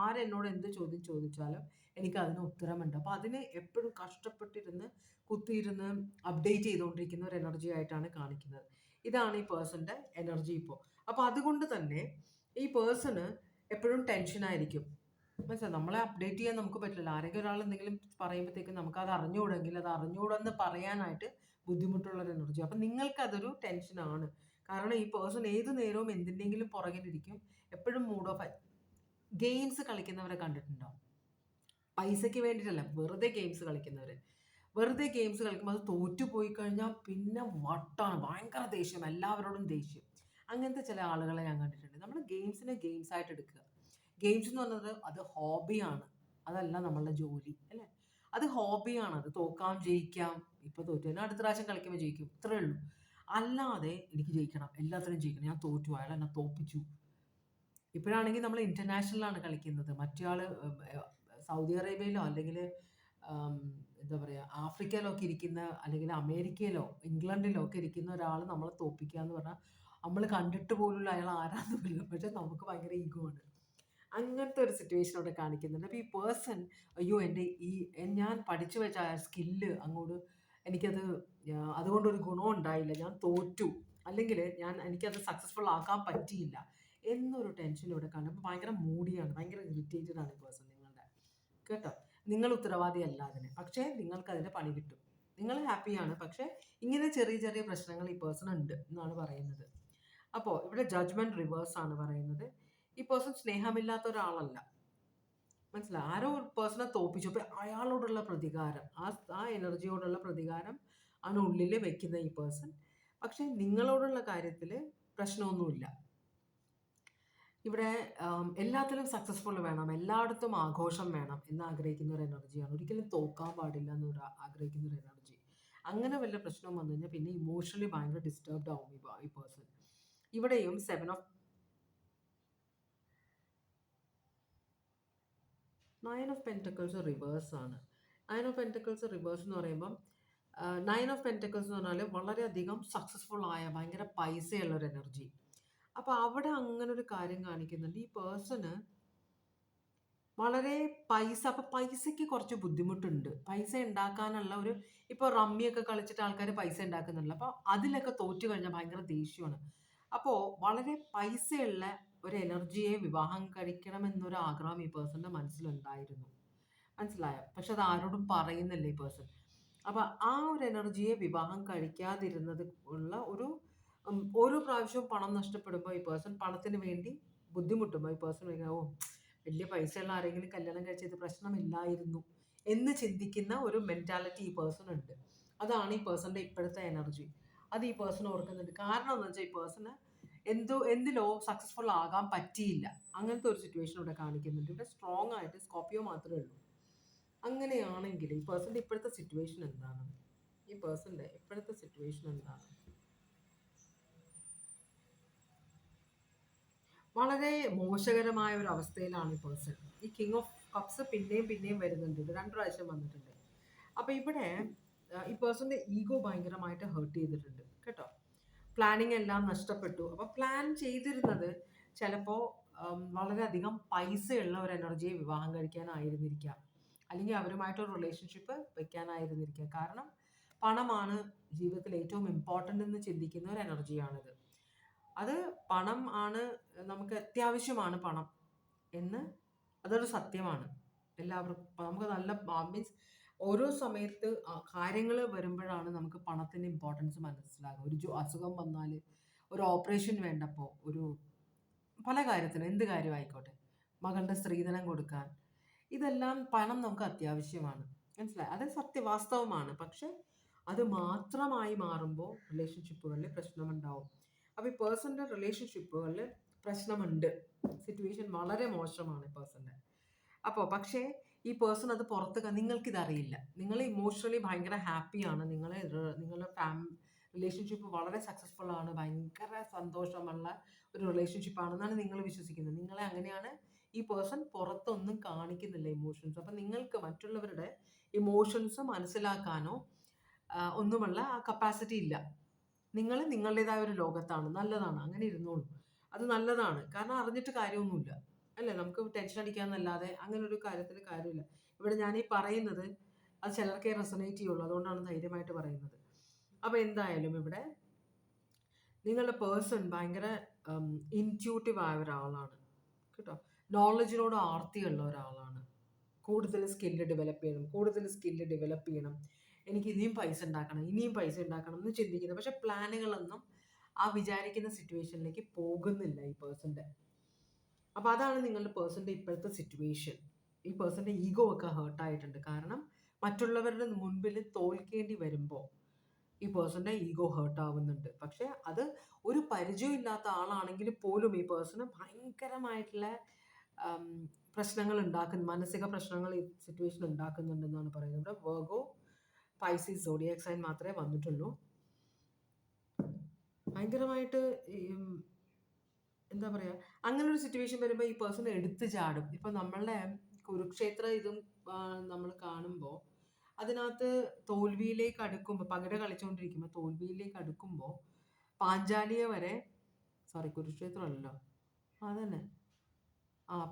ആരെന്നോട് എന്ത് ചോദ്യം ചോദിച്ചാലും എനിക്ക് അതിന് ഉത്തരമുണ്ട്. അപ്പോൾ അതിന് എപ്പോഴും കഷ്ടപ്പെട്ടിരുന്ന് കുത്തിയിരുന്ന് അപ്ഡേറ്റ് ചെയ്തുകൊണ്ടിരിക്കുന്ന ഒരു എനർജി ആയിട്ടാണ് കാണിക്കുന്നത്. ഇതാണ് ഈ പേഴ്സൻ്റെ എനർജി ഇപ്പോൾ. അപ്പോൾ അതുകൊണ്ട് തന്നെ ഈ പേഴ്സണ് എപ്പോഴും ടെൻഷനായിരിക്കും. മനസ്സിലായി, നമ്മളെ അപ്ഡേറ്റ് ചെയ്യാൻ നമുക്ക് പറ്റില്ല. ആരെങ്കിലും ഒരാൾ എന്തെങ്കിലും പറയുമ്പോഴത്തേക്കും നമുക്കത് അറിഞ്ഞുകൂടെങ്കിൽ അത് അറിഞ്ഞുകൂടെന്ന് പറയാനായിട്ട് ബുദ്ധിമുട്ടുള്ളൊരു എനർജി. അപ്പം നിങ്ങൾക്കതൊരു ടെൻഷനാണ്. കാരണം ഈ പേഴ്സൺ ഏത് നേരവും എന്തിൻ്റെങ്കിലും പുറകിലിരിക്കും, എപ്പോഴും മൂഡ് ഓഫ്. ഗെയിംസ് കളിക്കുന്നവരെ കണ്ടിട്ടുണ്ടോ? പൈസയ്ക്ക് വേണ്ടിയിട്ടല്ല, വെറുതെ ഗെയിംസ് കളിക്കുന്നവർ. വെറുതെ ഗെയിംസ് കളിക്കുമ്പോൾ അത് തോറ്റുപോയി കഴിഞ്ഞാൽ പിന്നെ വട്ടാണ്, ഭയങ്കര ദേഷ്യം, എല്ലാവരോടും ദേഷ്യം. അങ്ങനത്തെ ചില ആളുകളെ ഞാൻ കണ്ടിട്ടുണ്ട്. നമ്മൾ ഗെയിംസിനെ ഗെയിംസ് ആയിട്ട് എടുക്കുക. ഗെയിംസ് എന്ന് പറഞ്ഞത് അത് ഹോബിയാണ്, അതല്ല നമ്മളുടെ ജോലി, അല്ലേ? അത് ഹോബിയാണ്, അത് തോക്കാം ജയിക്കാം. ഇപ്പോൾ തോറ്റു കഴിഞ്ഞാൽ അടുത്ത പ്രാവശ്യം കളിക്കുമ്പോൾ ജയിക്കും, ഇത്രേ ഉള്ളൂ. അല്ലാതെ എനിക്ക് ജയിക്കണം, എല്ലാത്തിനും ജയിക്കണം, ഞാൻ തോറ്റു, അയാൾ എന്നെ തോപ്പിച്ചു. ഇപ്പോഴാണെങ്കിൽ നമ്മൾ ഇൻ്റർനാഷണലാണ് കളിക്കുന്നത്. മറ്റേയാൾ സൗദി അറേബ്യയിലോ അല്ലെങ്കിൽ എന്താ പറയുക, ആഫ്രിക്കയിലോ ഒക്കെ ഇരിക്കുന്ന, അല്ലെങ്കിൽ അമേരിക്കയിലോ ഇംഗ്ലണ്ടിലോ ഒക്കെ ഇരിക്കുന്ന ഒരാൾ നമ്മളെ തോപ്പിക്കുക എന്ന് പറഞ്ഞാൽ നമ്മൾ കണ്ടിട്ട് പോലുള്ള അയാൾ ആരാധനയില്ല, പക്ഷെ നമുക്ക് ഭയങ്കര ഈഗോ ആണ്. അങ്ങനത്തെ ഒരു സിറ്റുവേഷൻ അവിടെ കാണിക്കുന്നുണ്ട്. അപ്പോൾ ഈ പേഴ്സൺ, അയ്യോ എൻ്റെ ഞാൻ പഠിച്ചു വെച്ച ആ സ്കില്ല് അങ്ങോട്ട് എനിക്കത് അതുകൊണ്ടൊരു ഗുണം ഉണ്ടായില്ല, ഞാൻ തോറ്റു, അല്ലെങ്കിൽ എനിക്കത് സക്സസ്ഫുൾ ആക്കാൻ പറ്റിയില്ല എന്നൊരു ടെൻഷൻ ഇവിടെ കാണും. ഭയങ്കര മൂഡിയാണ്, ഭയങ്കര ഇറിറ്റേറ്റഡ് ആണ് ഈ പേഴ്സൺ നിങ്ങളുടെ, കേട്ടോ? നിങ്ങൾ ഉത്തരവാദിയല്ല അതിന്, പക്ഷേ നിങ്ങൾക്ക് അതിൻ്റെ പണി കിട്ടും. നിങ്ങൾ ഹാപ്പിയാണ്, പക്ഷേ ഇങ്ങനെ ചെറിയ ചെറിയ പ്രശ്നങ്ങൾ ഈ പേഴ്സൺ ഉണ്ട് എന്നാണ് പറയുന്നത്. അപ്പോൾ ഇവിടെ ജഡ്ജ്മെൻറ്റ് റിവേഴ്സ് ആണ് പറയുന്നത്. ഈ പേഴ്സൺ സ്നേഹമില്ലാത്ത ഒരാളല്ല, മനസ്സിലായി. ആരോ ഒരു പേഴ്സണെ തോപ്പിച്ചു, അപ്പോൾ അയാളോടുള്ള പ്രതികാരം, ആ എനർജിയോടുള്ള പ്രതികാരം ആണ് ഉള്ളിൽ വെക്കുന്ന ഈ പേഴ്സൺ. പക്ഷേ നിങ്ങളോടുള്ള കാര്യത്തിൽ പ്രശ്നമൊന്നുമില്ല. ഇവിടെ എല്ലാത്തിലും സക്സസ്ഫുൾ വേണം, എല്ലായിടത്തും ആഘോഷം വേണം എന്ന് ആഗ്രഹിക്കുന്ന ഒരു എനർജിയാണ്. ഒരിക്കലും തോക്കാൻ പാടില്ല എന്ന് ആഗ്രഹിക്കുന്ന ഒരു എനർജി. അങ്ങനെ വല്ല പ്രശ്നവും വന്നു കഴിഞ്ഞാൽ പിന്നെ ഇമോഷണലി ഭയങ്കര ഡിസ്റ്റർബ്ഡ് ആവും ഈ പേഴ്സൺ. ഇവിടെയും 9 ഓഫ് പെൻറ്റക്കിൾസ് റിവേഴ്സ് ആണ്. 9 ഓഫ് പെൻറ്റക്കിൾസ് റിവേഴ്സ് എന്ന് പറയുമ്പം 9 ഓഫ് പെൻറ്റക്കിൾസ് എന്ന് പറഞ്ഞാൽ വളരെയധികം സക്സസ്ഫുൾ ആയ ഭയങ്കര പൈസയുള്ള ഒരു എനർജി. അപ്പോൾ അവിടെ അങ്ങനെ ഒരു കാര്യം കാണിക്കുന്നുണ്ട്. ഈ പേഴ്സണ് വളരെ പൈസ, അപ്പൊ പൈസയ്ക്ക് കുറച്ച് ബുദ്ധിമുട്ടുണ്ട്. പൈസ ഉണ്ടാക്കാനുള്ള ഒരു, ഇപ്പൊ റമ്മിയൊക്കെ കളിച്ചിട്ട് ആൾക്കാർ പൈസ ഉണ്ടാക്കുന്നുണ്ടല്ലോ, അപ്പൊ അതിലൊക്കെ തോറ്റു കഴിഞ്ഞാൽ ഭയങ്കര ദേഷ്യമാണ്. അപ്പോ വളരെ പൈസയുള്ള ഒരു എനർജിയെ വിവാഹം കഴിക്കണം എന്നൊരു ആഗ്രഹം ഈ പേഴ്സന്റെ മനസ്സിലുണ്ടായിരുന്നു. മനസ്സിലായോ? പക്ഷെ അത് ആരോടും പറയുന്നില്ല ഈ പേഴ്സൺ. അപ്പൊ ആ ഒരു എനർജിയെ വിവാഹം കഴിക്കാതിരുന്നത് ഉള്ള ഒരു ഓരോ പ്രാവശ്യവും പണം നഷ്ടപ്പെടുമ്പോൾ ഈ പേഴ്സൺ പണത്തിന് വേണ്ടി ബുദ്ധിമുട്ടുമ്പോൾ ഈ പേഴ്സൺ ഓ, വലിയ പൈസയുള്ള ആരെങ്കിലും കല്യാണം കഴിച്ചത് പ്രശ്നമില്ലായിരുന്നു എന്ന് ചിന്തിക്കുന്ന ഒരു മെന്റാലിറ്റി ഈ പേഴ്സൺ ഉണ്ട്. അതാണ് ഈ പേഴ്സന്റെ ഇപ്പോഴത്തെ എനർജി. അത് ഈ പേഴ്സൺ ഓർക്കുന്നുണ്ട്. കാരണം എന്ന് വെച്ചാൽ ഈ പേഴ്സണ് എന്തിലോ സക്സസ്ഫുൾ ആകാൻ പറ്റിയില്ല. അങ്ങനത്തെ ഒരു സിറ്റുവേഷൻ ഇവിടെ കാണിക്കുന്നുണ്ട്. ഇവിടെ സ്ട്രോങ് ആയിട്ട് സ്കോർപ്പിയോ മാത്രമേ ഉള്ളൂ. അങ്ങനെയാണെങ്കിൽ ഈ പേഴ്സന്റെ ഇപ്പോഴത്തെ സിറ്റുവേഷൻ എന്താണ്? ഈ പേഴ്സന്റെ ഇപ്പോഴത്തെ സിറ്റുവേഷൻ എന്താണ്? വളരെ മോശകരമായ ഒരു അവസ്ഥയിലാണ് ഈ പേഴ്സൺ. ഈ കിങ് ഓഫ് കപ്സ് പിന്നെയും പിന്നെയും വരുന്നുണ്ട്. ഇത് 2 പ്രാവശ്യം വന്നിട്ടുണ്ട്. അപ്പൊ ഇവിടെ ഈ പേഴ്സന്റെ ഈഗോ ഭയങ്കരമായിട്ട് ഹേർട്ട് ചെയ്തിട്ടുണ്ട് കേട്ടോ. പ്ലാനിങ് എല്ലാം നഷ്ടപ്പെട്ടു. അപ്പൊ പ്ലാൻ ചെയ്തിരുന്നത് ചിലപ്പോ വളരെയധികം പൈസയുള്ള ഒരു എനർജിയെ വിവാഹം കഴിക്കാനായിരുന്നിരിക്കാം, അല്ലെങ്കിൽ അവരുമായിട്ടൊരു റിലേഷൻഷിപ്പ് വെക്കാനായിരുന്നിരിക്കാം. കാരണം പണമാണ് ജീവിതത്തിൽ ഏറ്റവും ഇമ്പോർട്ടൻ്റ് എന്ന് ചിന്തിക്കുന്ന ഒരു എനർജിയാണിത്. അത് പണം ആണ്, നമുക്ക് അത്യാവശ്യമാണ് പണം എന്ന്, അതൊരു സത്യമാണ്. എല്ലാവർക്കും നമുക്ക് നല്ല മീൻസ് ഓരോ സമയത്ത് കാര്യങ്ങൾ വരുമ്പോഴാണ് നമുക്ക് പണത്തിൻ്റെ ഇമ്പോർട്ടൻസ് മനസ്സിലാകുക. ഒരു അസുഖം വന്നാൽ, ഒരു ഓപ്പറേഷൻ വേണ്ടപ്പോൾ, ഒരു പല കാര്യത്തിനും, എന്ത് കാര്യമായിക്കോട്ടെ, മകളുടെ സ്ത്രീധനം കൊടുക്കാൻ, ഇതെല്ലാം പണം നമുക്ക് അത്യാവശ്യമാണ്. മനസ്സിലായി? അത് വാസ്തവമാണ്. പക്ഷെ അത് മാത്രമായി മാറുമ്പോൾ റിലേഷൻഷിപ്പുകളിൽ പ്രശ്നമുണ്ടാവും. അപ്പോൾ ഈ പേഴ്സൻ്റെ റിലേഷൻഷിപ്പുകളിൽ പ്രശ്നമുണ്ട്. സിറ്റുവേഷൻ വളരെ മോശമാണ് ഈ പേഴ്സൻ്റെ. അപ്പോൾ പക്ഷേ ഈ പേഴ്സൺ അത് നിങ്ങൾക്കിതറിയില്ല. നിങ്ങൾ ഇമോഷണലി ഭയങ്കര ഹാപ്പിയാണ്. നിങ്ങളുടെ റിലേഷൻഷിപ്പ് വളരെ സക്സസ്ഫുൾ ആണ്, ഭയങ്കര സന്തോഷമുള്ള ഒരു റിലേഷൻഷിപ്പാണെന്നാണ് നിങ്ങൾ വിശ്വസിക്കുന്നത്. നിങ്ങളെ അങ്ങനെയാണ് ഈ പേഴ്സൺ പുറത്തൊന്നും കാണിക്കുന്നില്ല ഇമോഷൻസ്. അപ്പം നിങ്ങൾക്ക് മറ്റുള്ളവരുടെ ഇമോഷൻസ് മനസ്സിലാക്കാനോ ഒന്നുമുള്ള ആ കപ്പാസിറ്റി ഇല്ല. നിങ്ങൾ നിങ്ങളുടേതായ ഒരു ലോകത്താണ്. നല്ലതാണ്, അങ്ങനെ ഇരുന്നോളൂ. അത് നല്ലതാണ്. കാരണം അറിഞ്ഞിട്ട് കാര്യമൊന്നുമില്ല അല്ലേ? നമുക്ക് ടെൻഷൻ അടിക്കാന്നല്ലാതെ അങ്ങനെ ഒരു കാര്യമില്ല. ഇവിടെ ഞാൻ ഈ പറയുന്നത് അത് ചിലർക്കേ റെസൊനേറ്റ് ചെയ്യുള്ളൂ. അതുകൊണ്ടാണ് ധൈര്യമായിട്ട് പറയുന്നത്. അപ്പോൾ എന്തായാലും ഇവിടെ നിങ്ങളുടെ പേഴ്സൺ ഭയങ്കര ഇൻറ്റ്യൂട്ടീവ് ആയ ഒരാളാണ് കേട്ടോ. നോളജിനോട് ആർത്തിയുള്ള ഒരാളാണ്. കൂടുതൽ സ്കില്ല് ഡെവലപ്പ് ചെയ്യണം, എനിക്ക് ഇനിയും പൈസ ഉണ്ടാക്കണം എന്ന് ചിന്തിക്കുന്നത്. പക്ഷെ പ്ലാനുകളൊന്നും ആ വിചാരിക്കുന്ന സിറ്റുവേഷനിലേക്ക് പോകുന്നില്ല ഈ പേഴ്സൻ്റെ. അപ്പോൾ അതാണ് നിങ്ങളുടെ പേഴ്സൻ്റെ ഇപ്പോഴത്തെ സിറ്റുവേഷൻ. ഈ പേഴ്സൻ്റെ ഈഗോ ഒക്കെ ഹേർട്ടായിട്ടുണ്ട്. കാരണം മറ്റുള്ളവരുടെ മുൻപിൽ തോൽക്കേണ്ടി വരുമ്പോൾ ഈ പേഴ്സൻ്റെ ഈഗോ ഹേർട്ട് ആവുന്നുണ്ട്. പക്ഷെ അത് ഒരു പരിചയമില്ലാത്ത ആളാണെങ്കിൽ പോലും ഈ പേഴ്സണ് ഭയങ്കരമായിട്ടുള്ള പ്രശ്നങ്ങൾ മാനസിക പ്രശ്നങ്ങൾ ഈ സിറ്റുവേഷൻ ഉണ്ടാക്കുന്നുണ്ടെന്നാണ് പറയുന്നത്. ഇവിടെ വെർഗോ, പൈസീസ്, സോഡിയാക് സൈൻ മാത്രമേ വന്നിട്ടുള്ളൂ. ഭയങ്കരമായിട്ട് എന്താ പറയുക, അങ്ങനെ ഒരു സിറ്റുവേഷൻ വരുമ്പോൾ ഈ പേഴ്സൺ എടുത്തു ചാടും. ഇപ്പം നമ്മളുടെ കുരുക്ഷേത്ര ഇതും നമ്മൾ കാണുമ്പോൾ അതിനകത്ത് തോൽവിയിലേക്ക് അടുക്കുമ്പോൾ, പകിട കളിച്ചുകൊണ്ടിരിക്കുമ്പോൾ തോൽവിയിലേക്ക് അടുക്കുമ്പോൾ പാഞ്ചാലിയെ വരെ, കുരുക്ഷേത്രം അല്ലല്ലോ, അതന്നെ,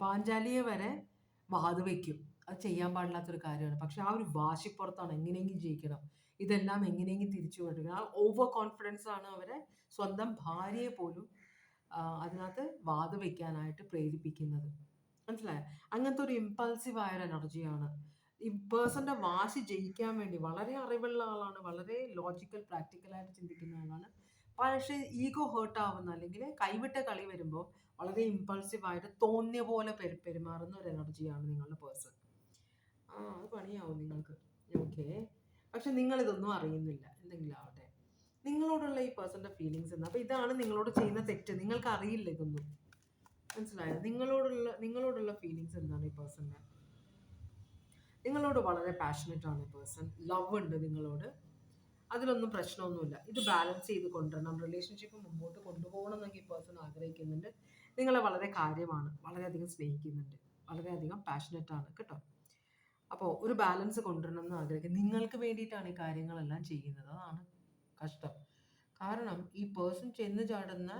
പാഞ്ചാലിയെ വരെ വാതുവെക്കും. അത് ചെയ്യാൻ പാടില്ലാത്തൊരു കാര്യമാണ്. പക്ഷെ ആ ഒരു വാശിപ്പുറത്താണ് എങ്ങനെയെങ്കിലും ജയിക്കണം, ഇതെല്ലാം എങ്ങനെയെങ്കിലും തിരിച്ചു കൊണ്ടുവരിക. ആ ഓവർ കോൺഫിഡൻസ് ആണ് അവരെ സ്വന്തം ഭാര്യയെ പോലും അതിനകത്ത് വാതുവെക്കാനായിട്ട് പ്രേരിപ്പിക്കുന്നത്. മനസ്സിലായോ? അങ്ങനത്തെ ഒരു ഇമ്പൾസീവ് ആയൊരു എനർജിയാണ് ഈ പേഴ്സന്റെ. വാശി ജയിക്കാൻ വേണ്ടി വളരെ അറിവുള്ള ആളാണ്, വളരെ ലോജിക്കൽ പ്രാക്ടിക്കലായിട്ട് ചിന്തിക്കുന്ന ആളാണ്. പക്ഷേ ഈഗോ ഹേർട്ട് ആവുന്ന, അല്ലെങ്കിൽ കൈവിട്ട കളി വരുമ്പോൾ വളരെ ഇമ്പൾസീവായിട്ട് തോന്നിയ പോലെ പെരുമാറുന്ന ഒരു എനർജിയാണ് നിങ്ങളുടെ പേഴ്സൺ. അത് പണിയാവും നിങ്ങൾക്ക്. ഓക്കെ, പക്ഷെ നിങ്ങളിതൊന്നും അറിയുന്നില്ല. എന്തെങ്കിലും ആവട്ടെ, നിങ്ങളോടുള്ള ഈ പേഴ്സന്റെ ഫീലിങ്സ് എന്താ? അപ്പോൾ ഇതാണ് നിങ്ങളോട് ചെയ്യുന്ന തെറ്റ്. നിങ്ങൾക്ക് അറിയില്ല ഇതൊന്നും. മനസ്സിലായോ? നിങ്ങളോടുള്ള ഫീലിങ്സ് എന്താണ് ഈ പേഴ്സന്റെ? നിങ്ങളോട് വളരെ പാഷനറ്റ് ആണ് ഈ പേഴ്സൺ. ലവ് ഉണ്ട് നിങ്ങളോട്, അതിലൊന്നും പ്രശ്നമൊന്നുമില്ല. ഇത് ബാലൻസ് ചെയ്ത് കൊണ്ടുവരണം, റിലേഷൻഷിപ്പ് മുമ്പോട്ട് കൊണ്ടുപോകണമെന്നൊക്കെ ഈ പേഴ്സൺ ആഗ്രഹിക്കുന്നുണ്ട്. നിങ്ങളെ വളരെ കാര്യമാണ്, വളരെയധികം സ്നേഹിക്കുന്നുണ്ട്, വളരെയധികം പാഷനറ്റ് ആണ് കേട്ടോ. അപ്പോൾ ഒരു ബാലൻസ് കൊണ്ടുവരണം എന്ന് ആഗ്രഹിക്കും. നിങ്ങൾക്ക് വേണ്ടിയിട്ടാണ് ഈ കാര്യങ്ങളെല്ലാം ചെയ്യുന്നത്. അതാണ് കഷ്ടം. കാരണം ഈ പേഴ്സൺ ചെന്ന് ചാടുന്ന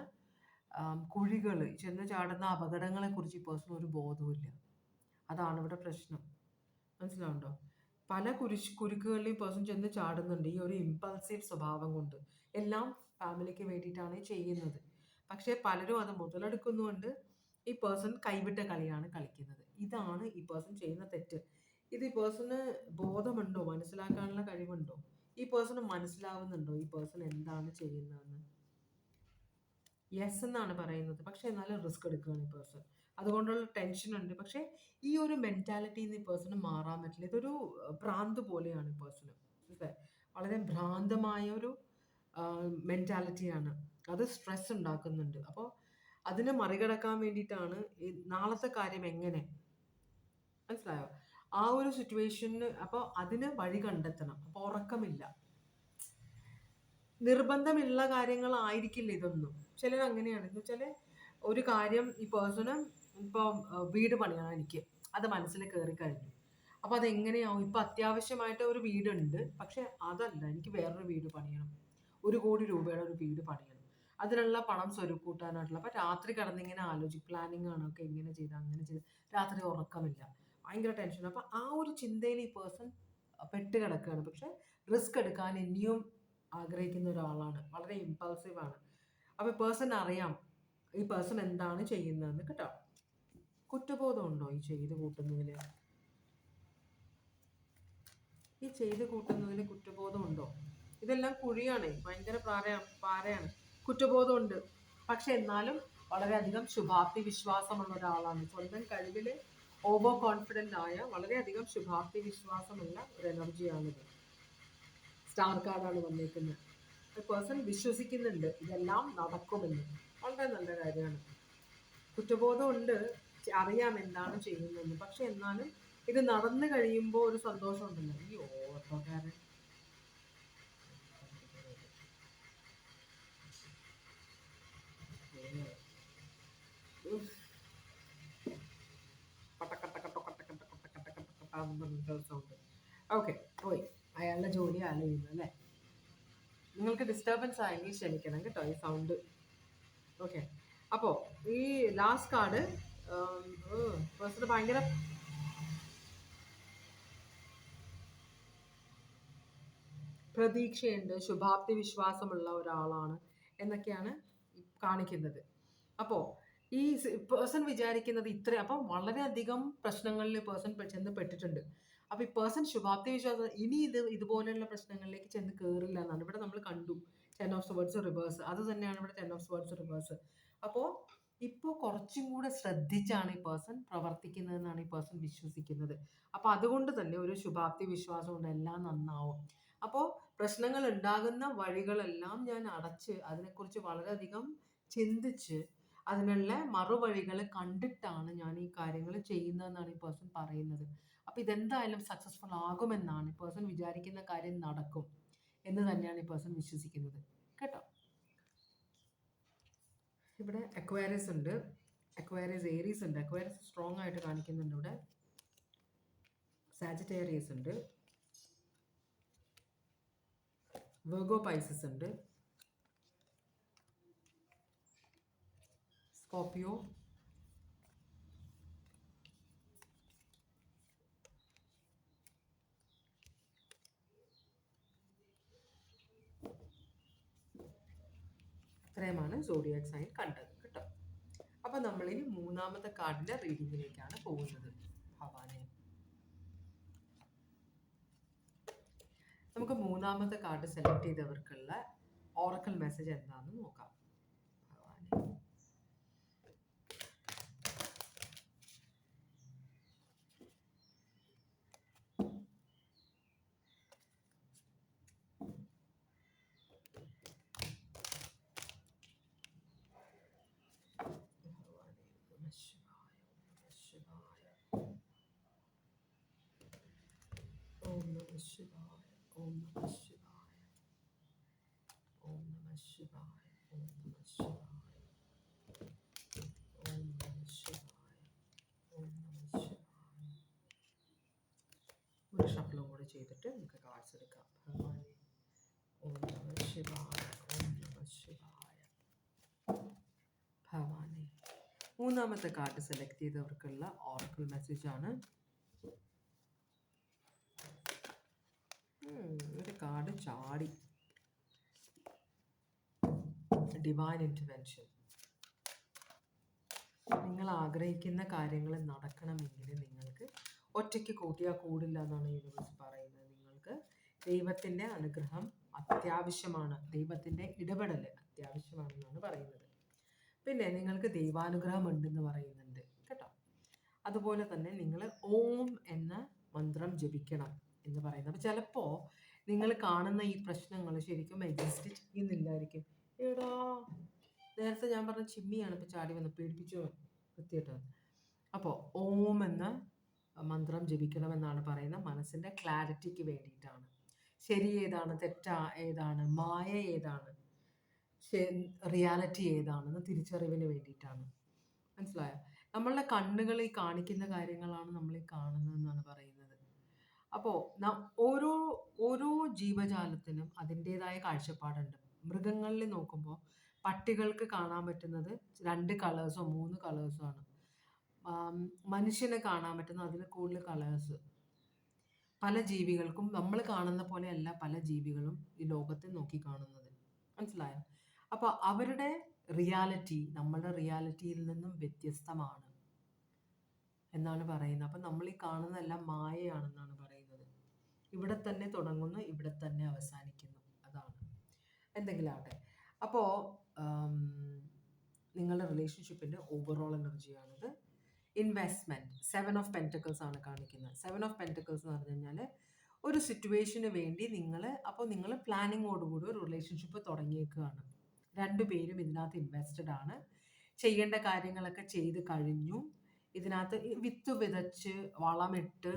കുഴികൾ, ചെന്ന് ചാടുന്ന അപകടങ്ങളെക്കുറിച്ച് ഈ പേഴ്സൺ ഒരു ബോധവുമില്ല. അതാണ് ഇവിടെ പ്രശ്നം. മനസ്സിലാവുണ്ടോ? പല കുരുക്കുകളിൽ ഈ പേഴ്സൺ ചെന്ന് ചാടുന്നുണ്ട് ഈ ഒരു ഇമ്പൾസീവ് സ്വഭാവം കൊണ്ട്. എല്ലാം ഫാമിലിക്ക് വേണ്ടിയിട്ടാണ് ചെയ്യുന്നത്. പക്ഷേ പലരും അത് മുതലെടുക്കുന്നുകൊണ്ട് ഈ പേഴ്സൺ കൈവിട്ട കളിയാണ് കളിക്കുന്നത്. ഇതാണ് ഈ പേഴ്സൺ ചെയ്യുന്ന തെറ്റ്. ഇത് ഈ പേഴ്സണ് ബോധമുണ്ടോ? മനസ്സിലാക്കാനുള്ള കഴിവുണ്ടോ? ഈ പേഴ്സണ് മനസ്സിലാവുന്നുണ്ടോ ഈ പേഴ്സൺ എന്താണ് ചെയ്യുന്നതെന്ന്? യെസ് എന്നാണ് പറയുന്നത്. പക്ഷെ എന്നാലും റിസ്ക് എടുക്കുകയാണ് ഈ പേഴ്സൺ. അതുകൊണ്ടുള്ള ടെൻഷൻ ഉണ്ട്. പക്ഷേ ഈ ഒരു മെന്റാലിറ്റിയിൽ നിന്ന് ഈ പേഴ്സണ് മാറാൻ പറ്റില്ല. ഇതൊരു ഭ്രാന്ത് പോലെയാണ് ഈ പേഴ്സണ്. വളരെ ഭ്രാന്തമായ ഒരു മെന്റാലിറ്റിയാണ്. അത് സ്ട്രെസ് ഉണ്ടാക്കുന്നുണ്ട്. അപ്പോൾ അതിനെ മറികടക്കാൻ വേണ്ടിയിട്ടാണ് ഈ നാളത്തെ കാര്യം എങ്ങനെ, മനസ്സിലായോ? ആ ഒരു സിറ്റുവേഷന് അപ്പോൾ അതിന് വഴി കണ്ടെത്തണം. അപ്പോൾ ഉറക്കമില്ല. നിർബന്ധമുള്ള കാര്യങ്ങളായിരിക്കില്ല ഇതൊന്നും. ചിലർ അങ്ങനെയാണ്. എന്ന് വെച്ചാൽ ഒരു കാര്യം ഈ പേഴ്സണ് ഇപ്പോൾ വീട് പണിയണം എനിക്ക്, അത് മനസ്സിൽ കയറി കഴിഞ്ഞു. അപ്പോൾ അതെങ്ങനെയാവും? ഇപ്പം അത്യാവശ്യമായിട്ട് ഒരു വീടുണ്ട്, പക്ഷെ അതല്ല, എനിക്ക് വേറൊരു വീട് പണിയണം. 1 കോടി രൂപയുടെ ഒരു വീട് പണിയണം. അതിനുള്ള പണം സ്വരുക്കൂട്ടാനായിട്ടുള്ള. അപ്പോൾ രാത്രി കിടന്നിങ്ങനെ പ്ലാനിങ് ആണ്. ഒക്കെ ഇങ്ങനെ ചെയ്ത് അങ്ങനെ ചെയ്ത് രാത്രി ഉറക്കമില്ല, ഭയങ്കര ടെൻഷൻ. അപ്പോൾ ആ ഒരു ചിന്തയിൽ ഈ പേഴ്സൺ പെട്ട് കിടക്കുകയാണ്. പക്ഷെ റിസ്ക് എടുക്കാൻ ഇനിയും ആഗ്രഹിക്കുന്ന ഒരാളാണ്. വളരെ ഇമ്പൾസീവ് ആണ്. അപ്പോൾ പേഴ്സൺ അറിയാം ഈ പേഴ്സൺ എന്താണ് ചെയ്യുന്നതെന്ന് കേട്ടോ. കുറ്റബോധം ഉണ്ടോ ഈ ചെയ്ത് കൂട്ടുന്നതിൽ? ഈ ചെയ്ത് കൂട്ടുന്നതിൽ കുറ്റബോധം ഉണ്ടോ? ഇതെല്ലാം കുഴിയാണ്, ഭയങ്കര പാറയാണ്. കുറ്റബോധമുണ്ട്. പക്ഷെ എന്നാലും വളരെയധികം ശുഭാപ്തി വിശ്വാസമുള്ള ഒരാളാണ്. സ്വന്തം കഴിവിൽ ഓവർ കോൺഫിഡൻ്റ് ആയ വളരെയധികം ശുഭാപ്തി വിശ്വാസമുള്ള ഒരു എനർജിയാണിത്. സ്റ്റാർ കാർഡാണ് വന്നേക്കുന്നത്. പേഴ്സൺ വിശ്വസിക്കുന്നുണ്ട് ഇതെല്ലാം നടക്കുമെന്ന്. വളരെ നല്ല കാര്യമാണ്. കുറ്റബോധമുണ്ട്, അറിയാം എന്താണ് ചെയ്യുന്നതെന്ന്. പക്ഷെ എന്നാലും ഇത് നടന്നു കഴിയുമ്പോൾ ഒരു സന്തോഷം ഉണ്ടല്ലോ. ഈ ഓട്ടോക്കാരൻ സൗണ്ട്. ഓക്കെ, പോയി. അയാളുടെ ജോലി അയാൾ ചെയ്യുന്നു അല്ലേ? നിങ്ങൾക്ക് ഡിസ്റ്റർബൻസ് ആയെങ്കിൽ ക്ഷമിക്കണം കേട്ടോ ഈ സൗണ്ട്. ഓക്കെ, അപ്പോൾ ഈ ലാസ്റ്റ് കാർഡ് പേഴ്സണ് ഭയങ്കര പ്രതീക്ഷയുണ്ട്, ശുഭാപ്തി വിശ്വാസമുള്ള ഒരാളാണ് എന്നൊക്കെയാണ് കാണിക്കുന്നത്. അപ്പോൾ ഈ പേഴ്സൺ വിചാരിക്കുന്നത് അപ്പം വളരെയധികം പ്രശ്നങ്ങളിൽ പേഴ്സൺ ചെന്ന് പെട്ടിട്ടുണ്ട്. അപ്പോൾ ഈ പേഴ്സൺ ശുഭാപ്തി വിശ്വാസം ഇനി ഇതുപോലെയുള്ള പ്രശ്നങ്ങളിലേക്ക് ചെന്ന് കയറില്ല എന്നാണ് ഇവിടെ നമ്മൾ കണ്ടു. 10 ഓഫ് സ്വർഡ്സ് റിവേഴ്സ്, അത് തന്നെയാണ് ഇവിടെ 10 ഓഫ് സ്വർഡ്സ് റിവേഴ്സ്. അപ്പോൾ ഇപ്പോൾ കുറച്ചും കൂടെ ശ്രദ്ധിച്ചാണ് ഈ പേഴ്സൺ പ്രവർത്തിക്കുന്നതെന്നാണ് ഈ പേഴ്സൺ വിശ്വസിക്കുന്നത്. അപ്പോൾ അതുകൊണ്ട് തന്നെ ഒരു ശുഭാപ്തി വിശ്വാസം കൊണ്ട് എല്ലാം നന്നാവും. അപ്പോൾ പ്രശ്നങ്ങൾ ഉണ്ടാകുന്ന വഴികളെല്ലാം ഞാൻ അടച്ച് അതിനെക്കുറിച്ച് വളരെയധികം ചിന്തിച്ച് അതിനുള്ള മറുവഴികൾ കണ്ടിട്ടാണ് ഞാൻ ഈ കാര്യങ്ങൾ ചെയ്യുന്നതെന്നാണ് ഈ പേഴ്സൺ പറയുന്നത്. അപ്പോൾ ഇതെന്തായാലും സക്സസ്ഫുൾ ആകുമെന്നാണ് ഈ പേഴ്സൺ വിചാരിക്കുന്ന കാര്യം നടക്കും എന്ന് തന്നെയാണ് ഈ പേഴ്സൺ വിശ്വസിക്കുന്നത് കേട്ടോ. ഇവിടെ അക്വേറിയസ് ഉണ്ട്, അക്വേറിയസ് ഏരീസ് ഉണ്ട്. അക്വേറിയസ് സ്ട്രോങ് ആയിട്ട് കാണിക്കുന്നുണ്ട് ഇവിടെ. സാജിറ്റേറിയസ് ഉണ്ട്, വെർഗോ പൈസസ് ഉണ്ട്, സ്കോർപ്പിയോ, ഇത്രയുമാണ് സോഡിയാക് സൈൻ കണ്ടത് കേട്ടോ. അപ്പോൾ നമ്മളിനി മൂന്നാമത്തെ കാർഡിൻ്റെ റീഡിങ്ങിലേക്കാണ് പോകുന്നത്. ഭവാനെ, നമുക്ക് മൂന്നാമത്തെ കാർഡ് സെലക്ട് ചെയ്തവർക്കുള്ള ഓറക്കൽ മെസ്സേജ് എന്താണെന്ന് നോക്കാം. ഭവാനെ, ഓം നമഃ ശിവായ, ഓം നമഃ ശിവായ, ഓം നമഃ ശിവായ, ഓം നമഃ ശിവായ, ഓം നമഃ ശിവായ, ഓം നമഃ ശിവായ. ഒരു ഷഫ്ലും കൂടി ചെയ്തിട്ട് നമുക്ക് കാർഡ്സ് എടുക്കാം. ഭഗവാനെ, ഓം നമഃ ശിവായ, ഓം നമഃ ശിവായ, മൂന്നാമത്തെ കാർഡ് സെലക്ട് ചെയ്തവർക്കുള്ള ഓറക്കിൾ മെസ്സേജ് ആണ്. ഒരു കാർഡ് ചാടി, ഡിവൈൻ ഇൻ്റർവെൻഷൻ. നിങ്ങൾ ആഗ്രഹിക്കുന്ന കാര്യങ്ങൾ നടക്കണമെങ്കിൽ നിങ്ങൾക്ക് ഒറ്റയ്ക്ക് കൂട്ടിയാൽ കൂടില്ല എന്നാണ് യൂണിവേഴ്സ് പറയുന്നത്. നിങ്ങൾക്ക് ദൈവത്തിൻ്റെ അനുഗ്രഹം അത്യാവശ്യമാണ്, ദൈവത്തിൻ്റെ ഇടപെടൽ അത്യാവശ്യമാണെന്നാണ് പറയുന്നത്. പിന്നെ നിങ്ങൾക്ക് ദൈവാനുഗ്രഹം ഉണ്ടെന്ന് പറയുന്നുണ്ട് കേട്ടോ. അതുപോലെ തന്നെ നിങ്ങൾ ഓം എന്ന മന്ത്രം ജപിക്കണം എന്ന് പറയുന്നത്. അപ്പോൾ ചിലപ്പോൾ നിങ്ങൾ കാണുന്ന ഈ പ്രശ്നങ്ങൾ ശരിക്കും എക്സിസ്റ്റ് ചെയ്യുന്നില്ലായിരിക്കും. എടാ, നേരത്തെ ഞാൻ പറഞ്ഞ ചിമ്മിയാണ് ഇപ്പോൾ ചാടി വന്ന് പേടിപ്പിച്ചു വൃത്തിയിട്ടത്. അപ്പോൾ ഓം എന്ന മന്ത്രം ജപിക്കണമെന്നാണ് പറയുന്നത്. മനസ്സിൻ്റെ ക്ലാരിറ്റിക്ക് വേണ്ടിയിട്ടാണ്. ശരി ഏതാണ്, തെറ്റാ ഏതാണ്, മായ ഏതാണ്, റിയാലിറ്റി ഏതാണെന്ന് തിരിച്ചറിവിന് വേണ്ടിയിട്ടാണ്. മനസ്സിലായോ? നമ്മളുടെ കണ്ണുകൾ ഈ കാണിക്കുന്ന കാര്യങ്ങളാണ് നമ്മൾ ഈ കാണുന്നതെന്നാണ് പറയുന്നത്. അപ്പോൾ ഓരോ ഓരോ ജീവജാലത്തിനും അതിൻ്റെതായ കാഴ്ചപ്പാടുണ്ട്. മൃഗങ്ങളിൽ നോക്കുമ്പോൾ പട്ടികൾക്ക് കാണാൻ പറ്റുന്നത് 2 കളേഴ്സോ 3 കളേഴ്സോ ആണ്. മനുഷ്യനെ കാണാൻ പറ്റുന്ന അതിൽ കൂടുതൽ കളേഴ്സ്. പല ജീവികൾക്കും നമ്മൾ കാണുന്ന പോലെയല്ല പല ജീവികളും ഈ ലോകത്തെ നോക്കി കാണുന്നത്. മനസ്സിലായോ? അപ്പോൾ അവരുടെ റിയാലിറ്റി നമ്മളുടെ റിയാലിറ്റിയിൽ നിന്നും വ്യത്യസ്തമാണ് എന്നാണ് പറയുന്നത്. അപ്പം നമ്മൾ ഈ കാണുന്നതെല്ലാം മായയാണെന്നാണ് പറയുന്നത്. ഇവിടെ തന്നെ തുടങ്ങുന്നു, ഇവിടെ തന്നെ അവസാനിക്കുന്നു. അതാണ്. എന്തെങ്കിലും ആവട്ടെ. അപ്പോൾ നിങ്ങളുടെ റിലേഷൻഷിപ്പിൻ്റെ ഓവറോൾ എനർജിയാണിത്. ഇൻവെസ്റ്റ്മെൻറ്റ് 7 ഓഫ് പെൻറ്റക്കിൾസ് ആണ് കാണിക്കുന്നത്. 7 ഓഫ് പെൻറ്റക്കിൾസ് എന്ന് പറഞ്ഞു കഴിഞ്ഞാൽ ഒരു സിറ്റുവേഷന് വേണ്ടി നിങ്ങൾ പ്ലാനിങ്ങോടുകൂടി ഒരു റിലേഷൻഷിപ്പ് തുടങ്ങിയേക്കുകയാണ്. 2 പേരും ഇതിനകത്ത് ഇൻവെസ്റ്റഡ് ആണ്. ചെയ്യേണ്ട കാര്യങ്ങളൊക്കെ ചെയ്ത് കഴിഞ്ഞു. ഇതിനകത്ത് വിത്ത് വിതച്ച് വളമിട്ട്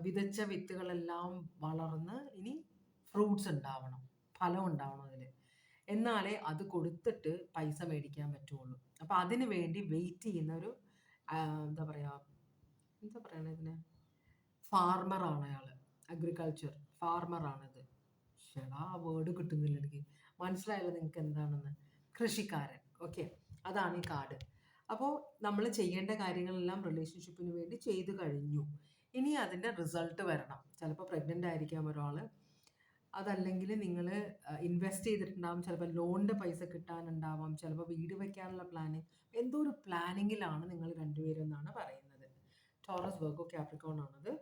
വിതച്ച വിത്തുകളെല്ലാം വളർന്ന് ഇനി ഫ്രൂട്ട്സ് ഉണ്ടാവണം, ഫലം ഉണ്ടാവണം അതിൽ. എന്നാലേ അത് കൊടുത്തിട്ട് പൈസ മേടിക്കാൻ പറ്റുള്ളൂ. അപ്പോൾ അതിന് വേണ്ടി വെയിറ്റ് ചെയ്യുന്ന ഒരു എന്താ പറയണ ഇതിന്, ഫാർമറാണ് അയാൾ. അഗ്രികൾച്ചർ ഫാർമറാണിത്. ചേടാ, ആ വേർഡ് കിട്ടുന്നില്ല എനിക്ക്. മനസ്സിലായല്ലോ നിങ്ങൾക്ക് എന്താണെന്ന്? കൃഷിക്കാരൻ. ഓക്കെ, അതാണ് ഈ കാർഡ്. അപ്പോൾ നമ്മൾ ചെയ്യേണ്ട കാര്യങ്ങളെല്ലാം റിലേഷൻഷിപ്പിന് വേണ്ടി ചെയ്തു കഴിഞ്ഞു. ഇനി അതിൻ്റെ റിസൾട്ട് വരണം. ചിലപ്പോൾ പ്രഗ്നൻ്റ് ആയിരിക്കാം ഒരാൾ, അതല്ലെങ്കിൽ നിങ്ങൾ ഇൻവെസ്റ്റ് ചെയ്തിട്ടുണ്ടാവും, ചിലപ്പോൾ ലോണിൻ്റെ പൈസ കിട്ടാനുണ്ടാവാം, ചിലപ്പോൾ വീട് വയ്ക്കാനുള്ള പ്ലാനിങ്, എന്തോ ഒരു പ്ലാനിങ്ങിലാണ് നിങ്ങൾ രണ്ടുപേരും എന്നാണ് പറയുന്നത്. ടോറസ്, വെർഗോ, കാപ്രിക്കോൺ ആണത്.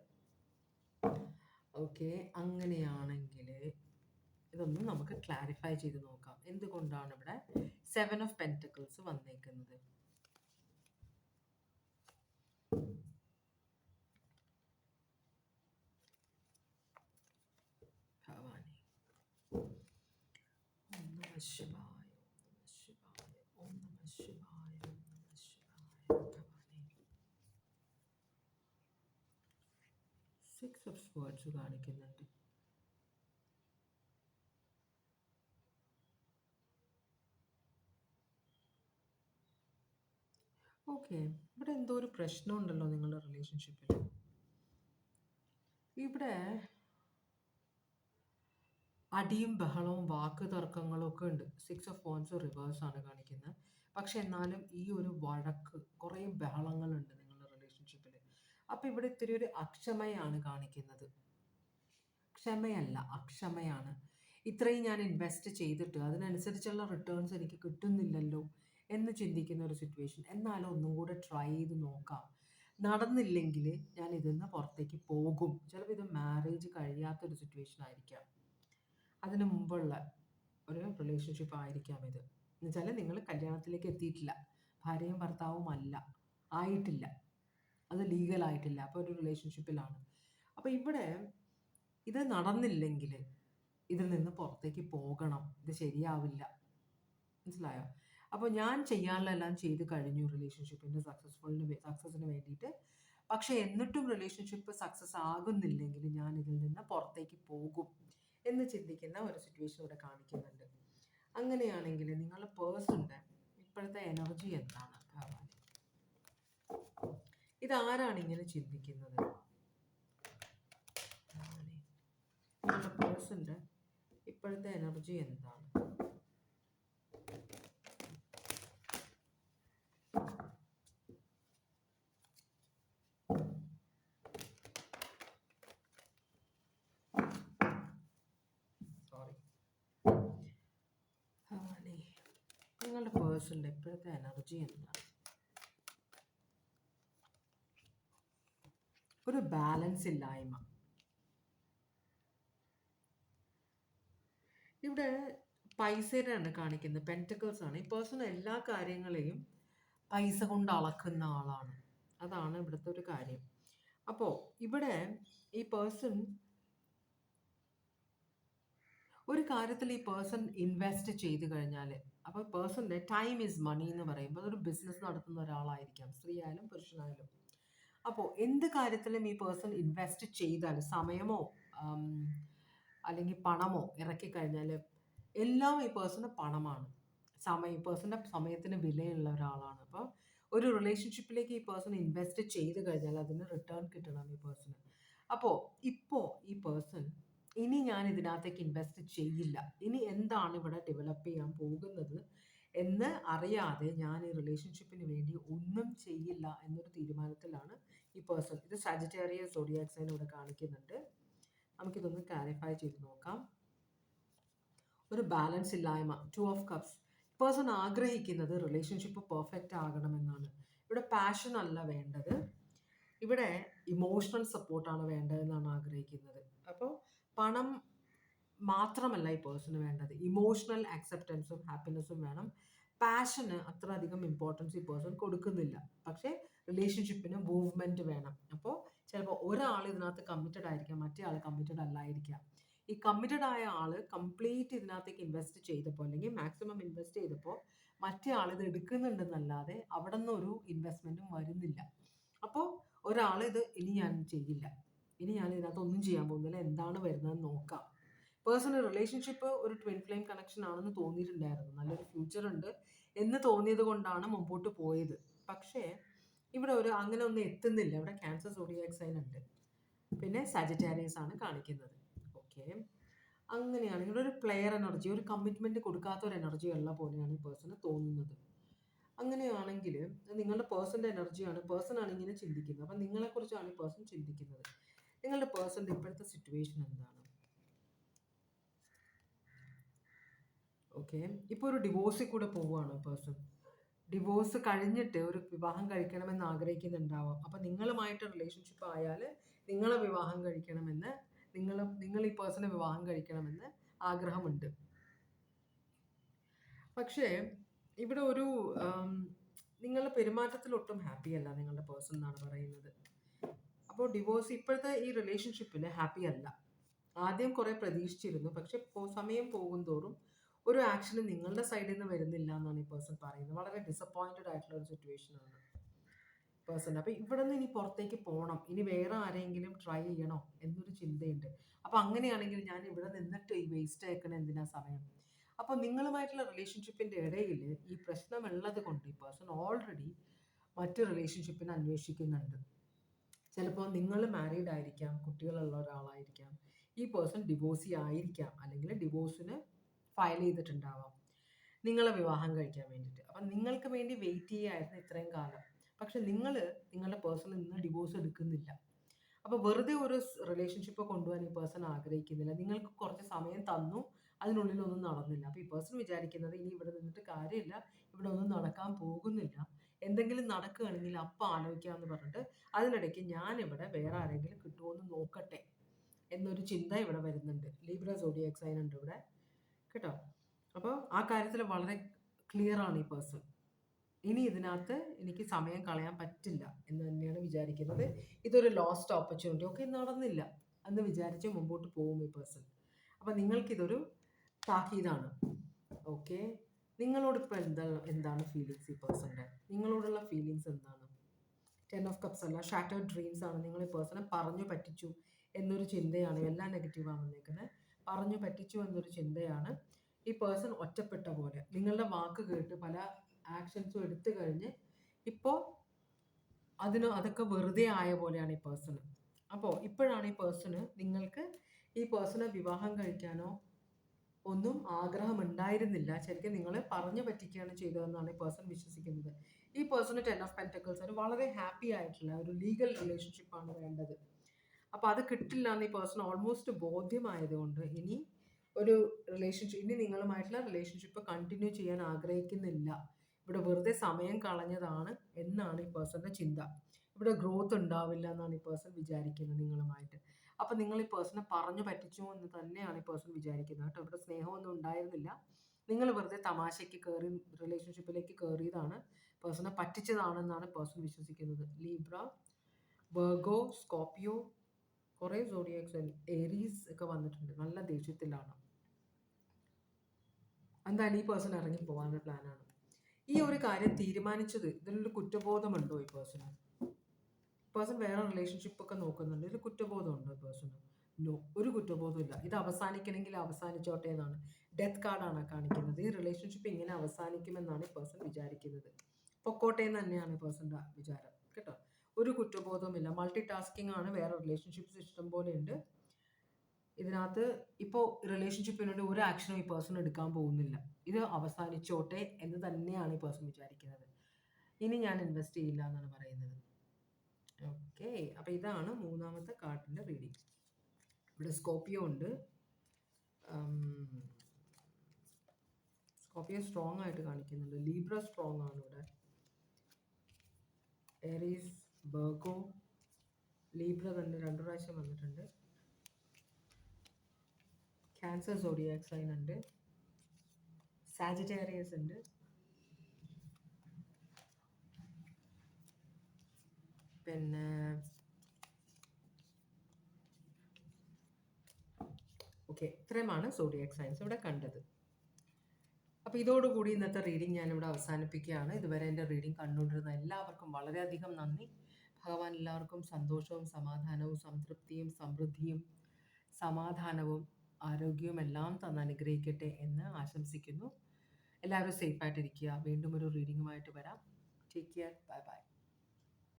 ഓക്കെ, അങ്ങനെയാണെങ്കിൽ ഇതൊന്നും നമുക്ക് ക്ലാരിഫൈ ചെയ്ത് നോക്കാം. എന്തുകൊണ്ടാണ് ഇവിടെ 7 ഓഫ് പെൻറ്റക്കിൾസ് വന്നേക്കുന്നത്? ഭവാനി, ഓം നമഃ ശിവായ, ഓം നമഃ ശിവായ, ഓം നമഃ ശിവായ, ഓം നമഃ ശിവായ. ഭവാനി 6 ഓഫ് സ്വേർഡ്സ് കാണിക്കുന്നുണ്ട്. ഓക്കെ, ഇവിടെ എന്തോ ഒരു പ്രശ്നമുണ്ടല്ലോ നിങ്ങളുടെ റിലേഷൻഷിപ്പിൽ. ഇവിടെ അടിയും ബഹളവും വാക്ക് തർക്കങ്ങളും ഒക്കെ ഉണ്ട്. 6 ഓഫ് വോൺസ് റിവേഴ്സ് ആണ് കാണിക്കുന്നത്. പക്ഷെ എന്നാലും ഈ ഒരു വഴക്ക്, കുറേ ബഹളങ്ങളുണ്ട് നിങ്ങളുടെ റിലേഷൻഷിപ്പിൽ. അപ്പം ഇവിടെ ഇത്തിരി ഒരു അക്ഷമയാണ് കാണിക്കുന്നത്. ക്ഷമയല്ല, അക്ഷമയാണ്. ഇത്രയും ഞാൻ ഇൻവെസ്റ്റ് ചെയ്തിട്ട് അതിനനുസരിച്ചുള്ള റിട്ടേൺസ് എനിക്ക് കിട്ടുന്നില്ലല്ലോ എന്ന് ചിന്തിക്കുന്ന ഒരു സിറ്റുവേഷൻ. എന്നാലും ഒന്നും കൂടെ ട്രൈ ചെയ്ത് നോക്കാം. നടന്നില്ലെങ്കിൽ ഞാൻ ഇതിന്ന് പുറത്തേക്ക് പോകും. ചിലപ്പോൾ ഇത് മാരേജ് കഴിയാത്തൊരു സിറ്റുവേഷൻ ആയിരിക്കാം, അതിന് മുമ്പുള്ള ഒരു റിലേഷൻഷിപ്പ് ആയിരിക്കാം ഇത്. എന്നുവെച്ചാൽ നിങ്ങൾ കല്യാണത്തിലേക്ക് എത്തിയിട്ടില്ല, ഭാര്യയും ഭർത്താവും അല്ല, ആയിട്ടില്ല, അത് ലീഗലായിട്ടില്ല, അപ്പോൾ ഒരു റിലേഷൻഷിപ്പിലാണ്. അപ്പോൾ ഇവിടെ ഇത് നടന്നില്ലെങ്കിൽ ഇതിൽ നിന്ന് പുറത്തേക്ക് പോകണം. ഇത് ശരിയാവില്ല. മനസ്സിലായോ? അപ്പോൾ ഞാൻ ചെയ്യാനുള്ളതെല്ലാം ചെയ്ത് കഴിഞ്ഞു റിലേഷൻഷിപ്പിൻ്റെ സക്സസ്സിന് വേണ്ടിയിട്ട്. പക്ഷേ എന്നിട്ടും റിലേഷൻഷിപ്പ് സക്സസ് ആകുന്നില്ലെങ്കിൽ ഞാൻ ഇതിൽ നിന്ന് പുറത്തേക്ക് പോകും എന്ന് ചിന്തിക്കുന്ന ഒരു സിറ്റുവേഷൻ ഇവിടെ കാണിക്കുന്നുണ്ട്. അങ്ങനെയാണെങ്കിൽ നിങ്ങളുടെ പേഴ്സണിൻ്റെ ഇപ്പോഴത്തെ എനർജി എന്താണ് ഭഗവാൻ? ഇതാരാണ് ഇങ്ങനെ ചിന്തിക്കുന്നത്? നിങ്ങളുടെ പേഴ്സണിൻ്റെ ഇപ്പോഴത്തെ എനർജി എന്താണ്? നിങ്ങളുടെ പേഴ്സണിൻ്റെ ഇപ്പോഴത്തെ എനർജി എന്താണ്? ഒരു ബാലൻസ് ഇല്ലായ്മ. ഇവിടെ പൈസയാണ് കാണിക്കുന്നത്, പെൻറ്റക്കിൾസ് ആണ്. ഈ പേഴ്സൺ എല്ലാ കാര്യങ്ങളെയും പൈസ കൊണ്ട് അളക്കുന്ന ആളാണ്. അതാണ് ഇവിടുത്തെ ഒരു കാര്യം. അപ്പോൾ ഇവിടെ ഈ പേഴ്സൺ ഒരു കാര്യത്തിൽ ഈ പേഴ്സൺ ഇൻവെസ്റ്റ് ചെയ്ത് കഴിഞ്ഞാൽ, അപ്പോൾ പേഴ്സണിൻ്റെ ടൈം ഈസ് മണി എന്ന് പറയുമ്പോൾ അതൊരു ബിസിനസ് നടത്തുന്ന ഒരാളായിരിക്കാം, സ്ത്രീ ആയാലും പുരുഷനായാലും. അപ്പോൾ എന്ത് കാര്യത്തിലും ഈ പേഴ്സൺ ഇൻവെസ്റ്റ് ചെയ്താൽ, സമയമോ അല്ലെങ്കിൽ പണമോ ഇറക്കി കഴിഞ്ഞാൽ എല്ലാം ഈ പേഴ്സണ് പണമാണ്. ഈ പേഴ്സൻ്റെ സമയത്തിന് വിലയുള്ള ഒരാളാണ്. അപ്പോൾ ഒരു റിലേഷൻഷിപ്പിലേക്ക് ഈ പേഴ്സൺ ഇൻവെസ്റ്റ് ചെയ്ത് കഴിഞ്ഞാൽ അതിന് റിട്ടേൺ കിട്ടണം ഈ പേഴ്സണ്. അപ്പോൾ ഇപ്പോൾ ഈ പേഴ്സൺ ഇനി ഞാൻ ഇതിനകത്തേക്ക് ഇൻവെസ്റ്റ് ചെയ്യില്ല, ഇനി എന്താണ് ഇവിടെ ഡെവലപ്പ് ചെയ്യാൻ പോകുന്നത് എന്ന് അറിയാതെ ഞാൻ ഈ റിലേഷൻഷിപ്പിന് വേണ്ടി ഒന്നും ചെയ്യില്ല എന്നൊരു തീരുമാനത്തിലാണ് ഈ പേഴ്സൺ. ഇത് സാജിറ്റേറിയസ് സോഡിയാക് സൈൻ ഇവിടെ കാണിക്കുന്നുണ്ട്. നമുക്കിതൊന്ന് ക്ലാരിഫൈ ചെയ്ത് നോക്കാം. ഒരു ബാലൻസ് ഇല്ലായ്മ, 2 ഓഫ് കപ്സ്. പേഴ്സൺ ആഗ്രഹിക്കുന്നത് റിലേഷൻഷിപ്പ് പെർഫെക്റ്റ് ആകണമെന്നാണ്. ഇവിടെ പാഷൻ അല്ല വേണ്ടത്, ഇവിടെ ഇമോഷണൽ സപ്പോർട്ടാണ് വേണ്ടതെന്നാണ് ആഗ്രഹിക്കുന്നത്. അപ്പോൾ പണം മാത്രമല്ല ഈ പേഴ്സണ് വേണ്ടത്, ഇമോഷണൽ ആക്സെപ്റ്റൻസും ഹാപ്പിനെസ്സും വേണം. പാഷന് അത്ര അധികം ഇമ്പോർട്ടൻസ് ഈ പേഴ്സൺ കൊടുക്കുന്നില്ല, പക്ഷേ റിലേഷൻഷിപ്പിന് മൂവ്മെൻറ്റ് വേണം. അപ്പോൾ ചിലപ്പോൾ ഒരാൾ ഇതിനകത്ത് കമ്മിറ്റഡ് ആയിരിക്കാം, മറ്റേ ആൾ കമ്മിറ്റഡ് അല്ലായിരിക്കാം. ഈ കമ്മിറ്റഡ് ആയ ആൾ കംപ്ലീറ്റ് ഇതിനകത്തേക്ക് ഇൻവെസ്റ്റ് ചെയ്തപ്പോൾ, അല്ലെങ്കിൽ മാക്സിമം ഇൻവെസ്റ്റ് ചെയ്തപ്പോൾ മറ്റേ ആൾ ഇത് എടുക്കുന്നുണ്ടെന്നല്ലാതെ അവിടെ നിന്നൊരു ഇൻവെസ്റ്റ്മെൻറ്റും വരുന്നില്ല. അപ്പോൾ ഒരാൾ ഇത് ഇനി ഞാൻ ചെയ്യില്ല, ഇനി ഞാൻ ഇതിനകത്ത് ഒന്നും ചെയ്യാൻ പോകുന്നില്ല, എന്താണ് വരുന്നതെന്ന് നോക്കാം. പേഴ്സണൽ റിലേഷൻഷിപ്പ് ഒരു ട്വിൻ ഫ്ലെയിം കണക്ഷൻ ആണെന്ന് തോന്നിയിട്ടുണ്ടായിരുന്നു, നല്ലൊരു ഫ്യൂച്ചർ ഉണ്ട് എന്ന് തോന്നിയത് കൊണ്ടാണ് മുമ്പോട്ട് പോയത്. പക്ഷേ ഇവിടെ അങ്ങനെ ഒന്നും എത്തുന്നില്ല. ഇവിടെ ക്യാൻസർ സോഡിയാക് സൈൻ ഉണ്ട്, പിന്നെ സാജിറ്റേറിയസ് ആണ് കാണിക്കുന്നത്. ഓക്കെ, അങ്ങനെയാണെങ്കിൽ ഒരു പ്ലെയർ എനർജി, ഒരു കമ്മിറ്റ്മെൻറ്റ് കൊടുക്കാത്ത ഒരു എനർജി ഉള്ള പോലെയാണ് ഈ പേഴ്സണ് തോന്നുന്നത്. അങ്ങനെയാണെങ്കിൽ നിങ്ങളുടെ പേഴ്സൻ്റെ എനർജിയാണ്, പേഴ്സണാണ് ഇങ്ങനെ ചിന്തിക്കുന്നത്. അപ്പം നിങ്ങളെക്കുറിച്ചാണ് ഈ പേഴ്സൺ ചിന്തിക്കുന്നത്. നിങ്ങളുടെ പേഴ്സൻ്റെ ഇപ്പോഴത്തെ സിറ്റുവേഷൻ എന്താണ്? ഓക്കെ, ഇപ്പോൾ ഒരു ഡിവോഴ്സിൽ കൂടെ പോവുകയാണ് പേഴ്സൺ. ഡിവോഴ്സ് കഴിഞ്ഞിട്ട് ഒരു വിവാഹം കഴിക്കണമെന്ന് ആഗ്രഹിക്കുന്നുണ്ടാവാം. അപ്പം നിങ്ങളുമായിട്ട് റിലേഷൻഷിപ്പ് ആയാൽ നിങ്ങളെ വിവാഹം കഴിക്കണമെന്ന്, നിങ്ങൾ ഈ പേഴ്സണെ വിവാഹം കഴിക്കണമെന്ന് ആഗ്രഹമുണ്ട്. പക്ഷേ ഇവിടെ ഒരു നിങ്ങളുടെ പെരുമാറ്റത്തിൽ ഒട്ടും ഹാപ്പി അല്ല നിങ്ങളുടെ പേഴ്സൺ എന്നാണ് പറയുന്നത്. അപ്പോൾ ഡിവോഴ്സ് ഇപ്പോഴത്തെ ഈ റിലേഷൻഷിപ്പിൽ ഹാപ്പി അല്ല. ആദ്യം കുറേ പ്രതീക്ഷിച്ചിരുന്നു, പക്ഷെ സമയം പോകും തോറും ഒരു ആക്ഷന് നിങ്ങളുടെ സൈഡിൽ നിന്ന് വരുന്നില്ല എന്നാണ് ഈ പേഴ്സൺ പറയുന്നത്. വളരെ ഡിസപ്പോയിൻറ്റഡ് ആയിട്ടുള്ള ഒരു സിറ്റുവേഷനാണ് പേഴ്സൺ. അപ്പോൾ ഇവിടെ നിന്ന് ഇനി പുറത്തേക്ക് പോകണം, ഇനി വേറെ ആരെങ്കിലും ട്രൈ ചെയ്യണോ എന്നൊരു ചിന്തയുണ്ട്. അപ്പോൾ അങ്ങനെയാണെങ്കിൽ ഞാൻ ഇവിടെ നിന്നിട്ട് ഈ വേസ്റ്റ് ആക്കണ എന്തിനാ സമയം? അപ്പോൾ നിങ്ങളുമായിട്ടുള്ള റിലേഷൻഷിപ്പിൻ്റെ ഇടയിൽ ഈ പ്രശ്നമുള്ളത് കൊണ്ട് ഈ പേഴ്സൺ ഓൾറെഡി മറ്റ് റിലേഷൻഷിപ്പിന് അന്വേഷിക്കുന്നുണ്ട്. ചിലപ്പോൾ നിങ്ങൾ മാരീഡ് ആയിരിക്കാം, കുട്ടികളുള്ള ഒരാളായിരിക്കാം, ഈ പേഴ്സൺ ഡിവോഴ്സി ആയിരിക്കാം, അല്ലെങ്കിൽ ഡിവോഴ്സിന് ഫയൽ ചെയ്തിട്ടുണ്ടാവാം നിങ്ങളെ വിവാഹം കഴിക്കാൻ വേണ്ടിയിട്ട്. അപ്പം നിങ്ങൾക്ക് വേണ്ടി വെയിറ്റ് ചെയ്യായിരുന്നു ഇത്രയും കാലം. പക്ഷെ നിങ്ങളുടെ പേഴ്സണിൽ നിന്ന് ഡിവോഴ്സ് എടുക്കുന്നില്ല. അപ്പോൾ വെറുതെ ഒരു റിലേഷൻഷിപ്പ് കൊണ്ടുപോകാൻ ഈ പേഴ്സൺ ആഗ്രഹിക്കുന്നില്ല. നിങ്ങൾക്ക് കുറച്ച് സമയം തന്നു, അതിനുള്ളിലൊന്നും നടന്നില്ല. അപ്പോൾ ഈ പേഴ്സൺ വിചാരിക്കുന്നത് ഇനി ഇവിടെ നിന്നിട്ട് കാര്യമില്ല, ഇവിടെ ഒന്നും നടക്കാൻ പോകുന്നില്ല, എന്തെങ്കിലും നടക്കുകയാണെങ്കിൽ അപ്പം ആലോചിക്കാമെന്ന് പറഞ്ഞിട്ട് അതിനിടയ്ക്ക് ഞാനിവിടെ വേറെ ആരെങ്കിലും കിട്ടുമോ എന്ന് നോക്കട്ടെ എന്നൊരു ചിന്ത ഇവിടെ വരുന്നുണ്ട്. ലീബ്ര സോഡിയാക് സൈൻ ഉണ്ട് ഇവിടെ കേട്ടോ. അപ്പോൾ ആ കാര്യത്തിൽ വളരെ ക്ലിയർ ആണ് ഈ പേഴ്സൺ. ഇനി ഇതിനകത്ത് എനിക്ക് സമയം കളയാൻ പറ്റില്ല എന്ന് തന്നെയാണ് വിചാരിക്കുന്നത്. ഇതൊരു ലോസ്റ്റ് ഓപ്പർച്യൂണിറ്റി, ഓക്കെ നടന്നില്ല എന്ന് വിചാരിച്ച് മുമ്പോട്ട് പോകും ഈ പേഴ്സൺ. അപ്പം നിങ്ങൾക്കിതൊരു താക്കീതാണ്. ഓക്കെ, നിങ്ങളോട് ഇപ്പോൾ എന്താണ് ഫീലിങ്സ് ഈ പേഴ്സൻ്റെ? നിങ്ങളോടുള്ള ഫീലിങ്സ് എന്താണ്? 10 ഓഫ് കപ്സ് അല്ല, ഷാറ്റേർഡ് ഡ്രീംസ് ആണ്. നിങ്ങൾ ഈ പേഴ്സണെ പറഞ്ഞു പറ്റിച്ചു എന്നൊരു ചിന്തയാണ്, എല്ലാം നെഗറ്റീവാണ് വന്നേക്കുന്നത്. പറഞ്ഞു പറ്റിച്ചു എന്നൊരു ചിന്തയാണ്. ഈ പേഴ്സൺ ഒറ്റപ്പെട്ട പോലെ നിങ്ങളുടെ വാക്ക് കേട്ട് പല ആക്ഷൻസും എടുത്തു കഴിഞ്ഞ് ഇപ്പോൾ അതൊക്കെ വെറുതെ ആയ പോലെയാണ് ഈ പേഴ്സണ്. അപ്പോൾ ഇപ്പോഴാണ് ഈ പേഴ്സണ് നിങ്ങൾക്ക് ഈ പേഴ്സണെ വിവാഹം കഴിക്കാനോ ഒന്നും ആഗ്രഹമുണ്ടായിരുന്നില്ല. ശരിക്കും നിങ്ങളെ പറഞ്ഞു പറ്റിക്കുകയാണ് ചെയ്തതെന്നാണ് ഈ പേഴ്സൺ വിശ്വസിക്കുന്നത്. ഈ പേഴ്സണ് 10 ഓഫ് പെൻറ്റക്കിൾസ് ഒരു വളരെ ഹാപ്പി ആയിട്ടുള്ള ഒരു ലീഗൽ റിലേഷൻഷിപ്പാണ് വേണ്ടത്. അപ്പോൾ അത് കിട്ടില്ല എന്ന് ഈ പേഴ്സൺ ഓൾമോസ്റ്റ് ബോധ്യമായതുകൊണ്ട് ഇനി ഒരു റിലേഷൻഷിപ്പ്, ഇനി നിങ്ങളുമായിട്ടുള്ള റിലേഷൻഷിപ്പ് കണ്ടിന്യൂ ചെയ്യാൻ ആഗ്രഹിക്കുന്നില്ല, ഇവിടെ വെറുതെ സമയം കളഞ്ഞതാണ് എന്നാണ് ഈ പേഴ്സന്റെ ചിന്ത. ഇവിടെ ഗ്രോത്ത് ഉണ്ടാവില്ല എന്നാണ് ഈ പേഴ്സൺ വിചാരിക്കുന്നത് നിങ്ങളുമായിട്ട്. അപ്പം നിങ്ങൾ ഈ പേഴ്സണെ പറഞ്ഞു പറ്റിച്ചു എന്ന് തന്നെയാണ് ഈ പേഴ്സൺ വിചാരിക്കുന്നത് കേട്ടോ. ഇവിടെ സ്നേഹമൊന്നും ഉണ്ടായിരുന്നില്ല, നിങ്ങൾ വെറുതെ തമാശയ്ക്ക് കയറി റിലേഷൻഷിപ്പിലേക്ക് കയറിയതാണ്, പേഴ്സണെ പറ്റിച്ചതാണെന്നാണ് പേഴ്സൺ വിശ്വസിക്കുന്നത്. ലീബ്ര, വെർഗോ, സ്കോർപ്പിയോ, കുറേ സോഡിയാക്സ്, ഏരീസ് ഒക്കെ വന്നിട്ടുണ്ട്. നല്ല ദേഷ്യത്തിലാണ്. എന്തായാലും ഈ പേഴ്സൺ ഇറങ്ങി പോകാനുള്ള പ്ലാനാണ്. ഈ ഒരു കാര്യം തീരുമാനിച്ചത്, ഇതിലൊരു കുറ്റബോധമുണ്ടോ ഈ പേഴ്സണ്? പേഴ്സൺ വേറെ റിലേഷൻഷിപ്പ് ഒക്കെ നോക്കുന്നുണ്ട്, ഇതിൽ കുറ്റബോധമുണ്ടോ പേഴ്സണ്? നോ, ഒരു കുറ്റബോധമില്ല. ഇത് അവസാനിക്കണമെങ്കിൽ അവസാനിച്ചോട്ടെ എന്നാണ്. ഡെത്ത് കാർഡാണ് കാണിക്കുന്നത്. ഈ റിലേഷൻഷിപ്പ് ഇങ്ങനെ അവസാനിക്കുമെന്നാണ് ഈ പേഴ്സൺ വിചാരിക്കുന്നത്. പൊക്കോട്ടെ എന്ന് തന്നെയാണ് ഈ പേഴ്സൻ്റെ വിചാരം കേട്ടോ. ഒരു കുറ്റബോധവുമില്ല. മൾട്ടി ടാസ്കിംഗ് ആണ്. വേറെ റിലേഷൻഷിപ്സ് ഇഷ്ടം പോലെ ഉണ്ട്. ഇതിനകത്ത് ഇപ്പോൾ റിലേഷൻഷിപ്പിനുവേണ്ടി ഒരു ആക്ഷനും ഈ പേഴ്സൺ എടുക്കാൻ പോകുന്നില്ല. ഇത് അവസാനിച്ചോട്ടെ എന്ന് തന്നെയാണ് ഈ പേഴ്സൺ വിചാരിക്കുന്നത്. ഇനി ഞാൻ ഇൻവെസ്റ്റ് ചെയ്യില്ല എന്നാണ് പറയുന്നത്. ഓക്കെ, അപ്പോൾ ഇതാണ് മൂന്നാമത്തെ കാർഡിൻ്റെ റീഡിങ്. ഇവിടെ സ്കോർപ്പിയോ ഉണ്ട്. സ്കോർപ്പിയോ സ്ട്രോങ് ആയിട്ട് കാണിക്കുന്നുണ്ട്. ലീബ്ര സ്ട്രോങ് ആണ് ഇവിടെ. ഏരീസ്, വെർഗോ, ലീബ്ര തന്നെ 2 പ്രാവശ്യം വന്നിട്ടുണ്ട്. ക്യാൻസർ സോഡിയാക് സൈൻ ഉണ്ട്. സാജിറ്റേറിയസ് ഉണ്ട്. പിന്നെ ഓക്കെ, ഇത്രയുമാണ് സോഡിയാക് സൈൻസ് ഇവിടെ കണ്ടത്. അപ്പോൾ ഇതോടുകൂടി ഇന്നത്തെ റീഡിംഗ് ഞാനിവിടെ അവസാനിപ്പിക്കുകയാണ്. ഇതുവരെ എൻ്റെ റീഡിംഗ് കണ്ടുകൊണ്ടിരുന്ന എല്ലാവർക്കും വളരെയധികം നന്ദി. ഭഗവാൻ എല്ലാവർക്കും സന്തോഷവും സമാധാനവും സംതൃപ്തിയും സമൃദ്ധിയും സമാധാനവും ആരോഗ്യവും എല്ലാം തന്ന് അനുഗ്രഹിക്കട്ടെ എന്ന് ആശംസിക്കുന്നു. എല്ലാവരും സേഫായിട്ടിരിക്കുക. വീണ്ടും ഒരു റീഡിങ്ങുമായിട്ട് വരാം. Take care. Bye bye.